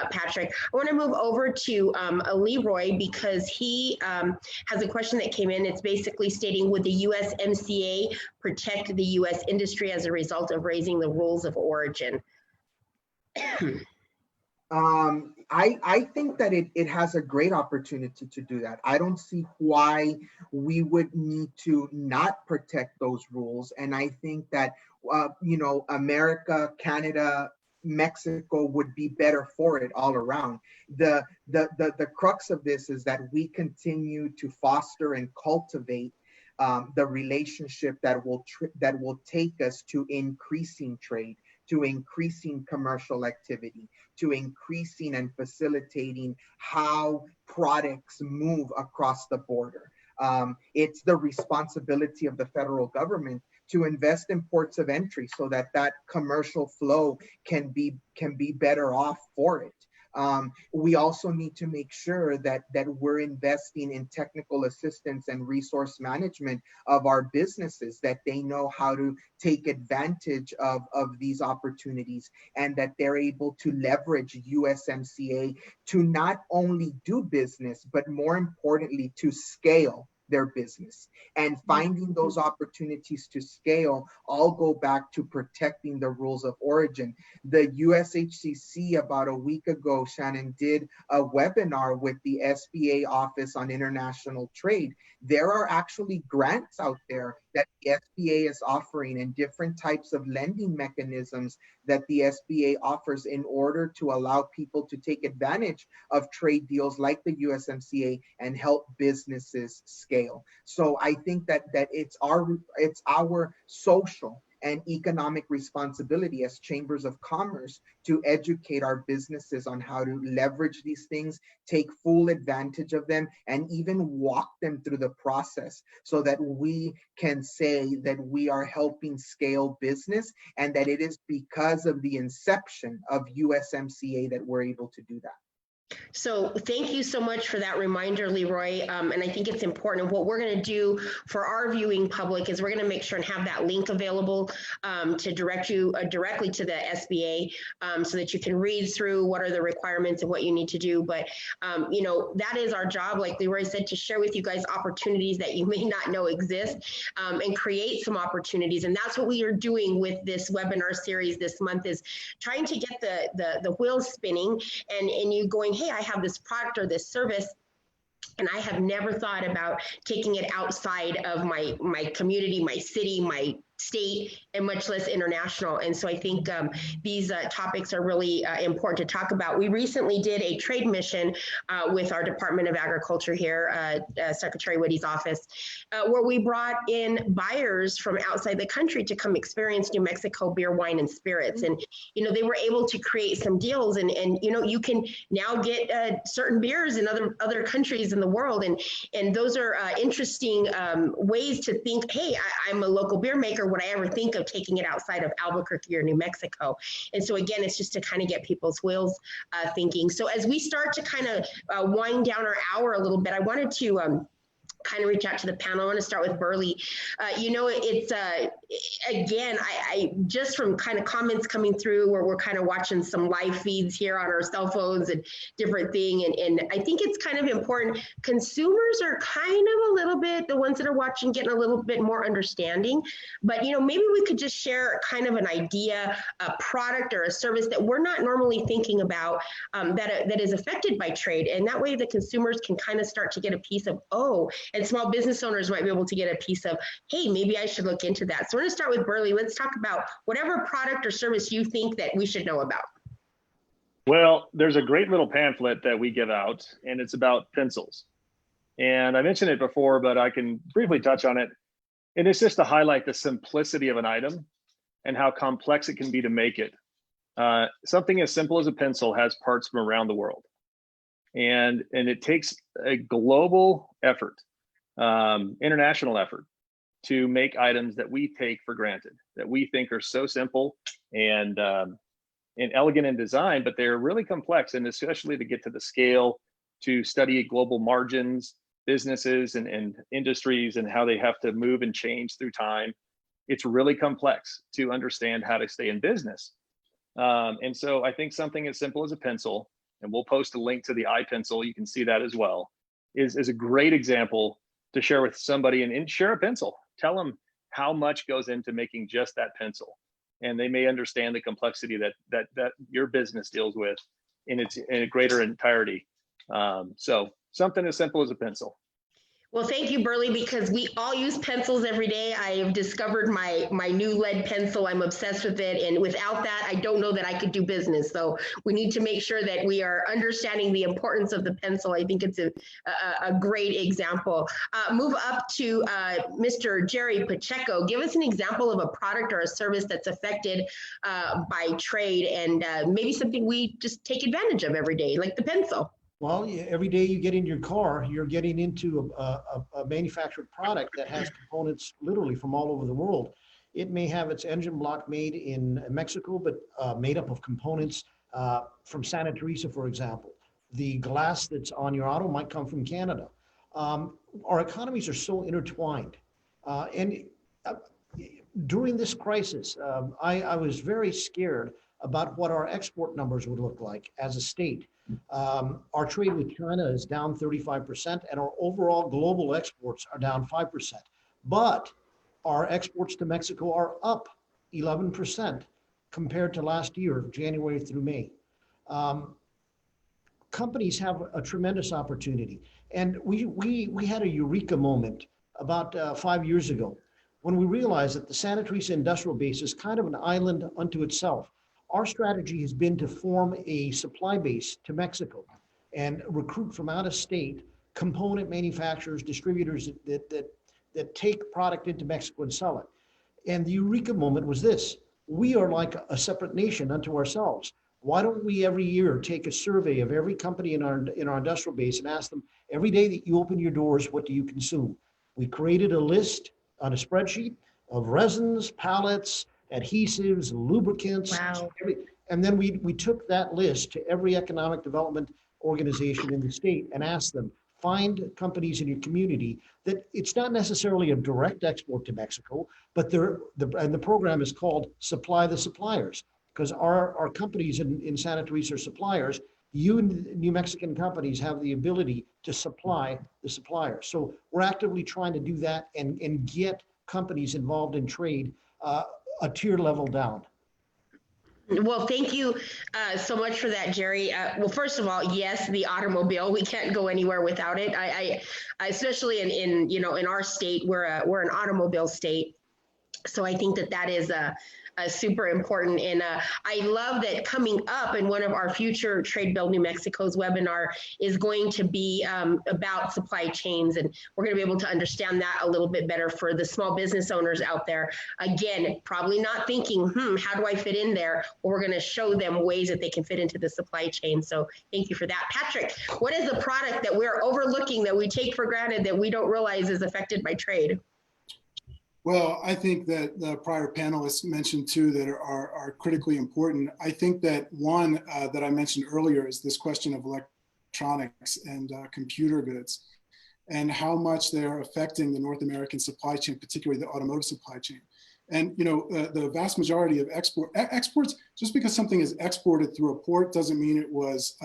A: Patrick. I want to move over to Leroy because he has a question that came in. It's basically stating, would the USMCA protect the U.S. industry as a result of raising the rules of origin?
F: I think that it has a great opportunity to do that. I don't see why we would need to not protect those rules. And I think that, you know, America, Canada, Mexico would be better for it all around. The crux of this is that we continue to foster and cultivate the relationship that will take us to increasing trade, to increasing commercial activity, to increasing and facilitating how products move across the border. It's the responsibility of the federal government to invest in ports of entry so that that commercial flow can be better off for it. We also need to make sure that we're investing in technical assistance and resource management of our businesses, that they know how to take advantage of these opportunities, and that they're able to leverage USMCA to not only do business, but more importantly, to scale their business. And finding those opportunities to scale all go back to protecting the rules of origin. The USHCC about a week ago, Shannon, did a webinar with the SBA Office on International Trade. There are actually grants out there that the SBA is offering and different types of lending mechanisms that the SBA offers in order to allow people to take advantage of trade deals like the USMCA and help businesses scale. So I think that it's our social and economic responsibility as chambers of commerce to educate our businesses on how to leverage these things, take full advantage of them, and even walk them through the process so that we can say that we are helping scale business and that it is because of the inception of USMCA that we're able to do that.
A: So thank you so much for that reminder, Leroy. And I think it's important. What we're going to do for our viewing public is we're going to make sure and have that link available to direct you directly to the SBA so that you can read through what are the requirements and what you need to do. But, you know, that is our job, like Leroy said, to share with you guys opportunities that you may not know exist and create some opportunities. And that's what we are doing with this webinar series this month, is trying to get the wheels spinning and you going, hey, I have this product or this service, and I have never thought about taking it outside of my community, my city, my state, and much less international. And so I think these topics are really important to talk about. We recently did a trade mission with our Department of Agriculture here, Secretary Whitty's office, where we brought in buyers from outside the country to come experience New Mexico beer, wine, and spirits. And, you know, they were able to create some deals and you know, you can now get certain beers in other countries in the world. And those are interesting ways to think, hey, I'm a local beer maker. Would I ever think of taking it outside of Albuquerque or New Mexico? And so again, it's just to kind of get people's wheels thinking. So as we start to kind of wind down our hour a little bit, I wanted to kind of reach out to the panel. I want to start with Burley. You know, it's again, I just from kind of comments coming through where we're kind of watching some live feeds here on our cell phones and different thing. And I think it's kind of important. Consumers are kind of a little bit, the ones that are watching, getting a little bit more understanding. But, you know, maybe we could just share kind of an idea, a product or a service that we're not normally thinking about that is affected by trade. And that way the consumers can kind of start to get a piece of, oh, and small business owners might be able to get a piece of, hey, maybe I should look into that. So we're going to start with Burley. Let's talk about whatever product or service you think that we should know about.
E: Well, there's a great little pamphlet that we give out, and it's about pencils. And I mentioned it before, but I can briefly touch on it. And it's just to highlight the simplicity of an item and how complex it can be to make it. Something as simple as a pencil has parts from around the world. And it takes a global effort, international effort, to make items that we take for granted, that we think are so simple and elegant in design, but they're really complex, and especially to get to the scale, to study global margins, businesses and industries, and how they have to move and change through time. It's really complex to understand how to stay in business. And so I think something as simple as a pencil, and we'll post a link to the iPencil, you can see that as well, is a great example to share with somebody and share a pencil. Tell them how much goes into making just that pencil. And they may understand the complexity that your business deals with in a greater entirety. So something as simple as a pencil.
A: Well, thank you, Burley, because we all use pencils every day. I have discovered my new lead pencil. I'm obsessed with it. And without that, I don't know that I could do business. So we need to make sure that we are understanding the importance of the pencil. I think it's a great example. Move up to Mr. Jerry Pacheco. Give us an example of a product or a service that's affected by trade and maybe something we just take advantage of every day, like the pencil.
B: Well, every day you get in your car, you're getting into a manufactured product that has components literally from all over the world. It may have its engine block made in Mexico, but made up of components from Santa Teresa, for example. The glass that's on your auto might come from Canada. Our economies are so intertwined. During this crisis, I was very scared about what our export numbers would look like as a state. Our trade with China is down 35%, and our overall global exports are down 5%. But our exports to Mexico are up 11% compared to last year, January through May. Companies have a tremendous opportunity. And we had a eureka moment about 5 years ago when we realized that the Santa Teresa industrial base is kind of an island unto itself. Our strategy has been to form a supply base to Mexico and recruit from out of state component manufacturers, distributors that take product into Mexico and sell it. And the eureka moment was this: we are like a separate nation unto ourselves. Why don't we every year take a survey of every company in our industrial base and ask them, every day that you open your doors, what do you consume? We created a list on a spreadsheet of resins, pallets, adhesives, lubricants.
A: Wow.
B: And then we took that list to every economic development organization in the state and asked them, find companies in your community that it's not necessarily a direct export to Mexico, but and the program is called Supply the Suppliers, because our companies in Santa Teresa are suppliers. You New Mexican companies have the ability to supply the suppliers. So we're actively trying to do that and get companies involved in trade a tier level down.
A: Well, thank you so much for that, Jerry. Well, first of all, yes, the automobile, we can't go anywhere without it. I especially in our state, we're an automobile state. So I think that is a super important. And I love that coming up in one of our future Trade Build New Mexico's webinar is going to be about supply chains. And we're going to be able to understand that a little bit better for the small business owners out there. Again, probably not thinking, how do I fit in there? Well, we're going to show them ways that they can fit into the supply chain. So thank you for that. Patrick, what is the product that we're overlooking that we take for granted that we don't realize is affected by trade?
C: Well, I think that the prior panelists mentioned too that are critically important. I think that one that I mentioned earlier is this question of electronics and computer goods and how much they're affecting the North American supply chain, particularly the automotive supply chain. And the vast majority of exports, just because something is exported through a port doesn't mean it was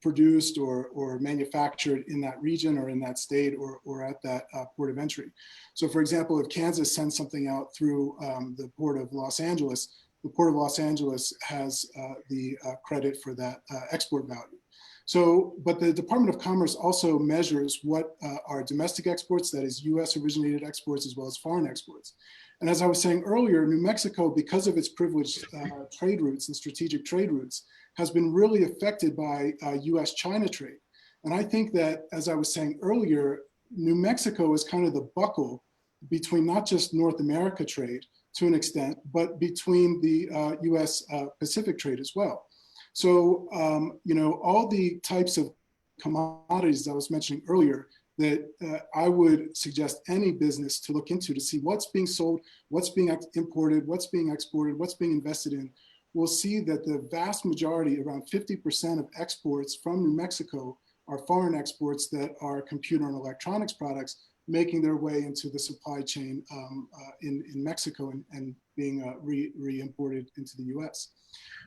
C: produced or manufactured in that region or in that state or at that port of entry. So for example, if Kansas sends something out through the port of Los Angeles, the port of Los Angeles has the credit for that export value. So, but the Department of Commerce also measures what are domestic exports, that is US originated exports, as well as foreign exports. And as I was saying earlier, New Mexico, because of its privileged trade routes and strategic trade routes, has been really affected by US-China trade. And I think that, as I was saying earlier, New Mexico is kind of the buckle between not just North America trade to an extent, but between the US Pacific trade as well. So, all the types of commodities I was mentioning earlier that I would suggest any business to look into to see what's being sold, what's being imported, what's being exported, what's being invested in, we'll see that the vast majority, around 50% of exports from New Mexico are foreign exports that are computer and electronics products making their way into the supply chain in Mexico and being re-imported into the US.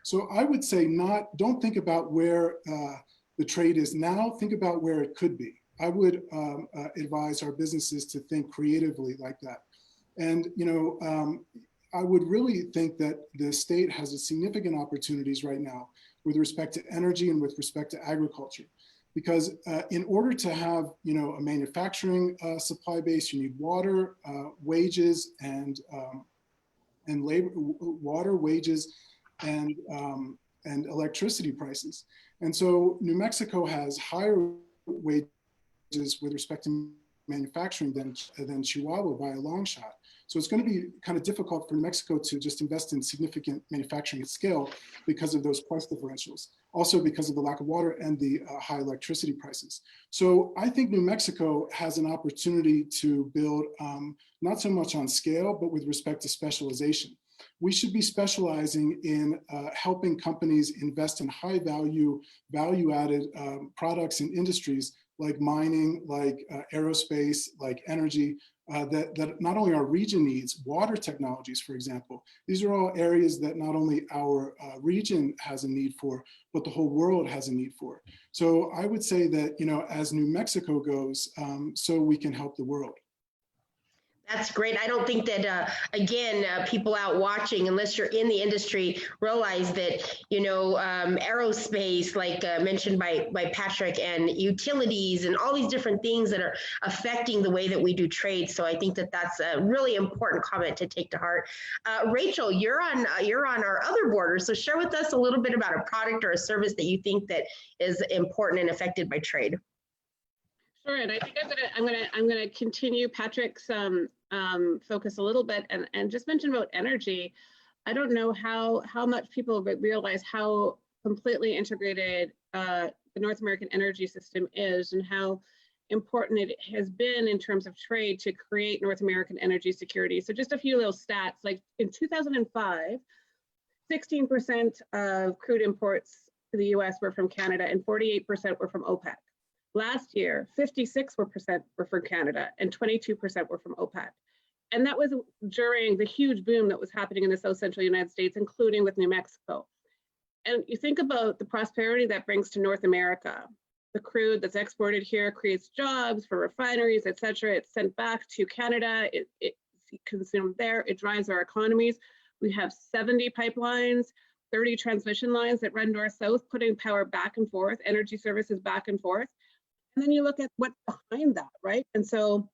C: So I would say don't think about where the trade is now, think about where it could be. I would advise our businesses to think creatively like that. And, I would really think that the state has a significant opportunities right now with respect to energy and with respect to agriculture. Because in order to have, a manufacturing supply base, you need water, wages, and labor, water, wages, and electricity prices. And so New Mexico has higher wages with respect to manufacturing than Chihuahua by a long shot. So it's going to be kind of difficult for New Mexico to just invest in significant manufacturing at scale because of those price differentials. Also because of the lack of water and the high electricity prices. So I think New Mexico has an opportunity to build not so much on scale, but with respect to specialization. We should be specializing in helping companies invest in high value-added products and industries like mining, like aerospace, like energy, that not only our region needs, water technologies, for example. These are all areas that not only our region has a need for, but the whole world has a need for. So I would say that, as New Mexico goes, so we can help the world.
A: That's great. I don't think that, people out watching, unless you're in the industry, realize that, aerospace, like mentioned by Patrick, and utilities and all these different things that are affecting the way that we do trade. So I think that that's a really important comment to take to heart. Rachel, you're on our other border. So share with us a little bit about a product or a service that you think that is important and affected by trade.
G: Sure, and I think I'm gonna continue Patrick's focus a little bit and just mention about energy. I don't know how much people realize how completely integrated the North American energy system is, and how important it has been in terms of trade to create North American energy security. So just a few little stats, like in 2005, 16% of crude imports to the US were from Canada and 48% were from OPEC. Last year, 56% were from Canada and 22% were from OPEC. And that was during the huge boom that was happening in the South Central United States, including with New Mexico. And you think about the prosperity that brings to North America. The crude that's exported here creates jobs for refineries, et cetera. It's sent back to Canada, it's consumed there, it drives our economies. We have 70 pipelines, 30 transmission lines that run north-south, putting power back and forth, energy services back and forth. And then you look at what's behind that, right? And so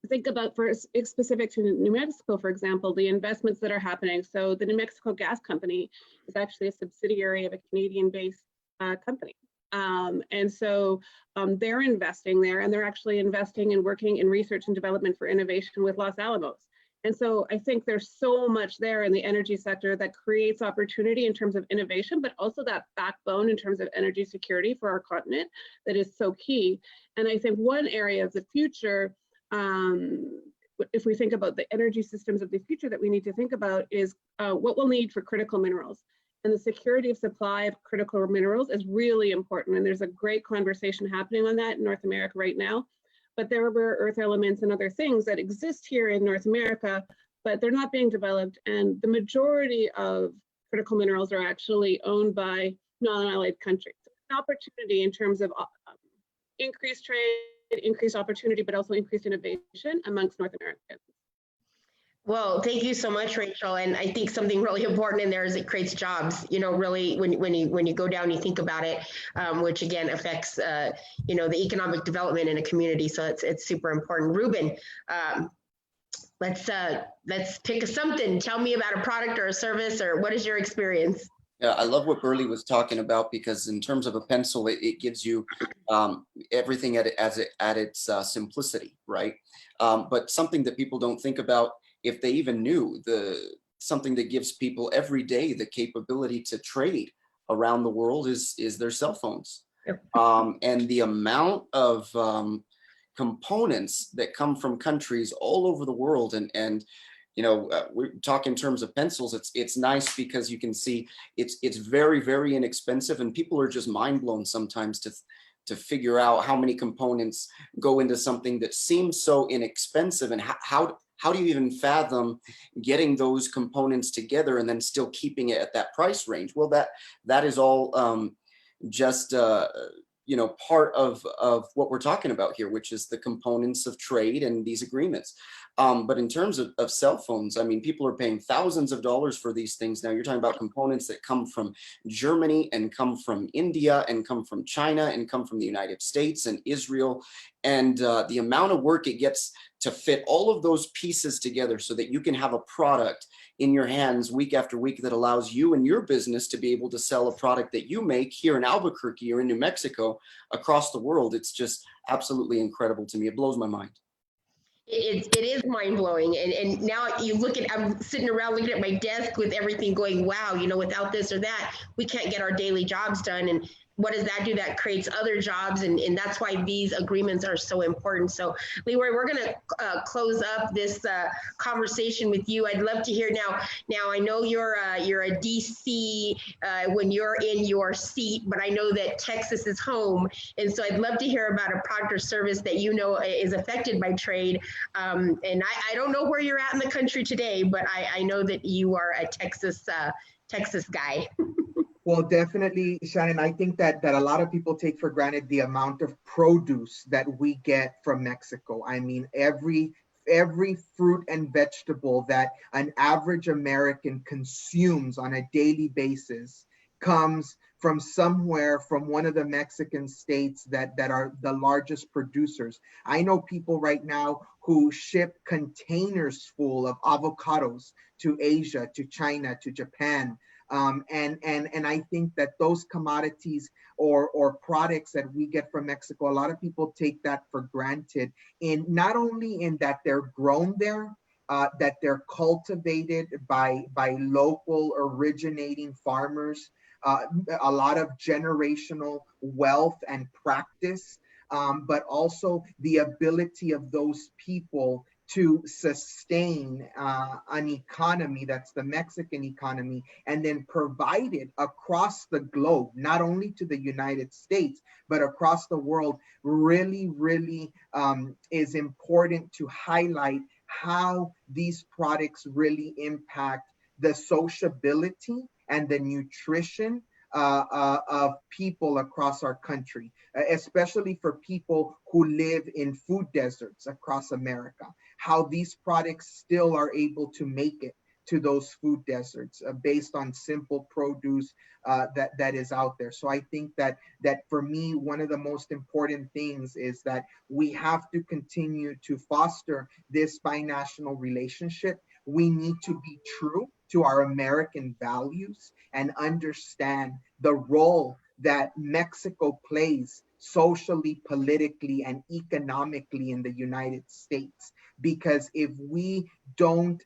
G: think about, for specific to New Mexico, for example, the investments that are happening. So the New Mexico Gas Company is actually a subsidiary of a Canadian-based company. And so they're investing there, and they're actually investing and working in research and development for innovation with Los Alamos. And so I think there's so much there in the energy sector that creates opportunity in terms of innovation, but also that backbone in terms of energy security for our continent that is so key. And I think one area of the future, if we think about the energy systems of the future that we need to think about, is what we'll need for critical minerals. And the security of supply of critical minerals is really important. And there's a great conversation happening on that in North America right now. But there are rare earth elements and other things that exist here in North America, but they're not being developed. And the majority of critical minerals are actually owned by non-allied countries. So it's an opportunity in terms of increased trade, increased opportunity, but also increased innovation amongst North Americans.
A: Well, thank you so much, Rachel. And I think something really important in there is it creates jobs. You know, really, when you go down, you think about it, which again affects, you know, the economic development in a community. So it's super important. Ruben, let's pick something. Tell me about a product or a service, or what is your experience?
D: Yeah, I love what Burley was talking about, because in terms of a pencil, it gives you everything at its simplicity, right? But something that people don't think about, if they even knew, something that gives people every day the capability to trade around the world is their cell phones. Yep. And the amount of components that come from countries all over the world, and you know, we talk in terms of pencils. It's nice because you can see it's very, very inexpensive, and people are just mind blown sometimes to figure out how many components go into something that seems so inexpensive, and how do you even fathom getting those components together and then still keeping it at that price range? Well, that is all just you know, part of what we're talking about here, which is the components of trade and these agreements. But in terms of cell phones, I mean, people are paying thousands of dollars for these things now. You're talking about components that come from Germany and come from India and come from China and come from the United States and Israel. And the amount of work it gets to fit all of those pieces together so that you can have a product in your hands week after week that allows you and your business to be able to sell a product that you make here in Albuquerque or in New Mexico across the world. It's just absolutely incredible to me. It blows my mind.
A: It is mind-blowing. And now you look at, I'm sitting around looking at my desk with everything going, wow, you know, without this or that, we can't get our daily jobs done. And what does that do? That creates other jobs. And that's why these agreements are so important. So Leroy, we're going to close up this conversation with you. I'd love to hear now I know you're a DC when you're in your seat, but I know that Texas is home. And so I'd love to hear about a product or service that you know is affected by trade. And I don't know where you're at in the country today, but I know that you are a Texas guy.
F: Well, definitely, Shannon. I think that a lot of people take for granted the amount of produce that we get from Mexico. I mean, every fruit and vegetable that an average American consumes on a daily basis comes from somewhere from one of the Mexican states that are the largest producers. I know people right now who ship containers full of avocados to Asia, to China, to Japan. And I think that those commodities or products that we get from Mexico, a lot of people take that for granted, in not only in that they're grown there, that they're cultivated by local originating farmers, a lot of generational wealth and practice, but also the ability of those people to sustain an economy that's the Mexican economy, and then provide it across the globe, not only to the United States, but across the world, really, really is important to highlight how these products really impact the sociability and the nutrition of people across our country, especially for people who live in food deserts across America, how these products still are able to make it to those food deserts based on simple produce that is out there. So I think that for me, one of the most important things is that we have to continue to foster this binational relationship. We need to be true to our American values and understand the role that Mexico plays socially, politically, and economically in the United States. Because if we don't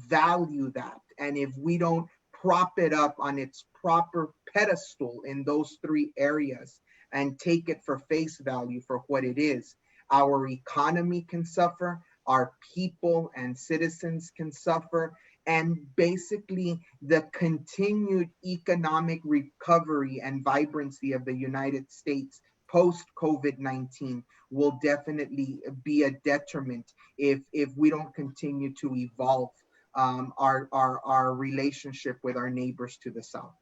F: value that, and if we don't prop it up on its proper pedestal in those three areas and take it for face value for what it is, our economy can suffer, our people and citizens can suffer, and basically the continued economic recovery and vibrancy of the United States post-COVID-19 will definitely be a detriment if we don't continue to evolve our relationship with our neighbors to the south.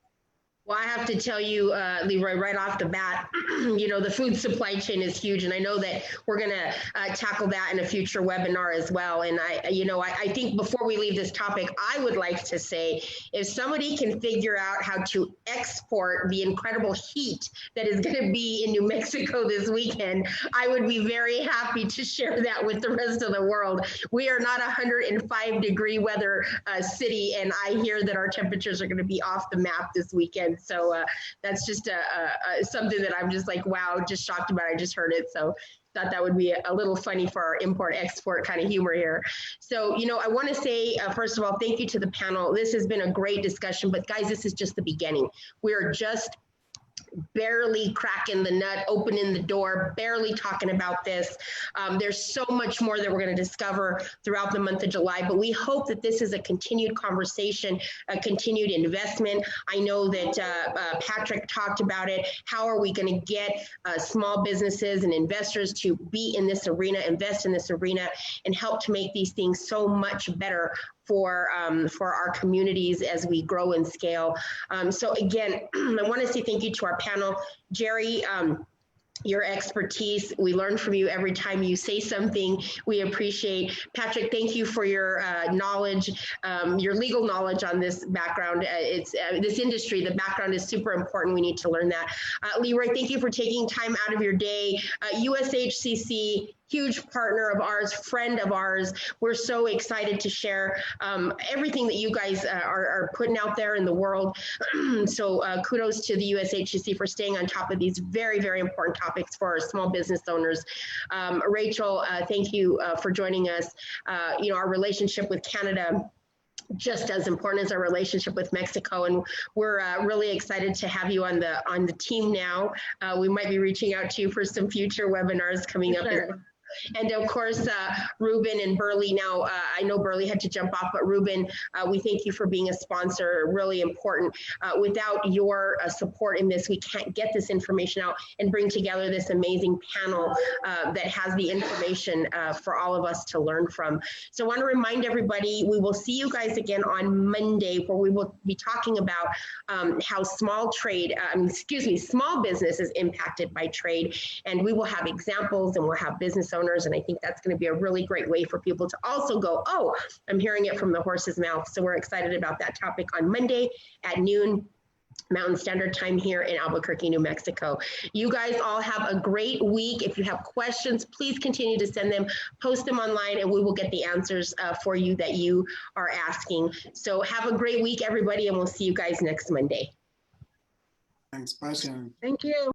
A: Well, I have to tell you, Leroy, right off the bat, the food supply chain is huge. And I know that we're going to tackle that in a future webinar as well. And I think before we leave this topic, I would like to say, if somebody can figure out how to export the incredible heat that is going to be in New Mexico this weekend, I would be very happy to share that with the rest of the world. We are not 105-degree weather city, and I hear that our temperatures are going to be off the map this weekend. So that's just something that I'm just like, wow, just shocked about. I just heard it. So thought that would be a little funny for our import-export kind of humor here. So, I want to say, first of all, thank you to the panel. This has been a great discussion, but guys, this is just the beginning. We're just barely cracking the nut, opening the door, barely talking about this. There's so much more that we're going to discover throughout the month of July, but we hope that this is a continued conversation, a continued investment. I know that Patrick talked about it. How are we going to get small businesses and investors to be in this arena, invest in this arena, and help to make these things so much better for our communities as we grow and scale. So again, I want to say thank you to our panel. Jerry, your expertise, we learn from you every time you say something. We appreciate. Patrick, thank you for your knowledge, your legal knowledge on this background. It's this industry, the background is super important. We need to learn that. Leroy, thank you for taking time out of your day. USHCC, huge partner of ours, friend of ours. We're so excited to share everything that you guys are putting out there in the world. So kudos to the USHCC for staying on top of these very, very important topics for our small business owners. Rachel, thank you for joining us. Our relationship with Canada, just as important as our relationship with Mexico, and we're really excited to have you on the team now. We might be reaching out to you for some future webinars coming up.
G: Sure.
A: And of course, Ruben and Burley. Now, I know Burley had to jump off, but Ruben, we thank you for being a sponsor, really important. Without your support in this, we can't get this information out and bring together this amazing panel that has the information for all of us to learn from. So I want to remind everybody, we will see you guys again on Monday, where we will be talking about how small business is impacted by trade. And we will have examples, and we'll have business owners, and I think that's going to be a really great way for people to also go, oh, I'm hearing it from the horse's mouth. So we're excited about that topic on Monday at noon. Mountain Standard Time here in Albuquerque, New Mexico. You guys all have a great week. If you have questions, please continue to send them, post them online, and we will get the answers for you that you are asking. So have a great week, everybody, and we'll see you guys next Monday.
C: Thanks. Bye, Shannon.
G: Thank you.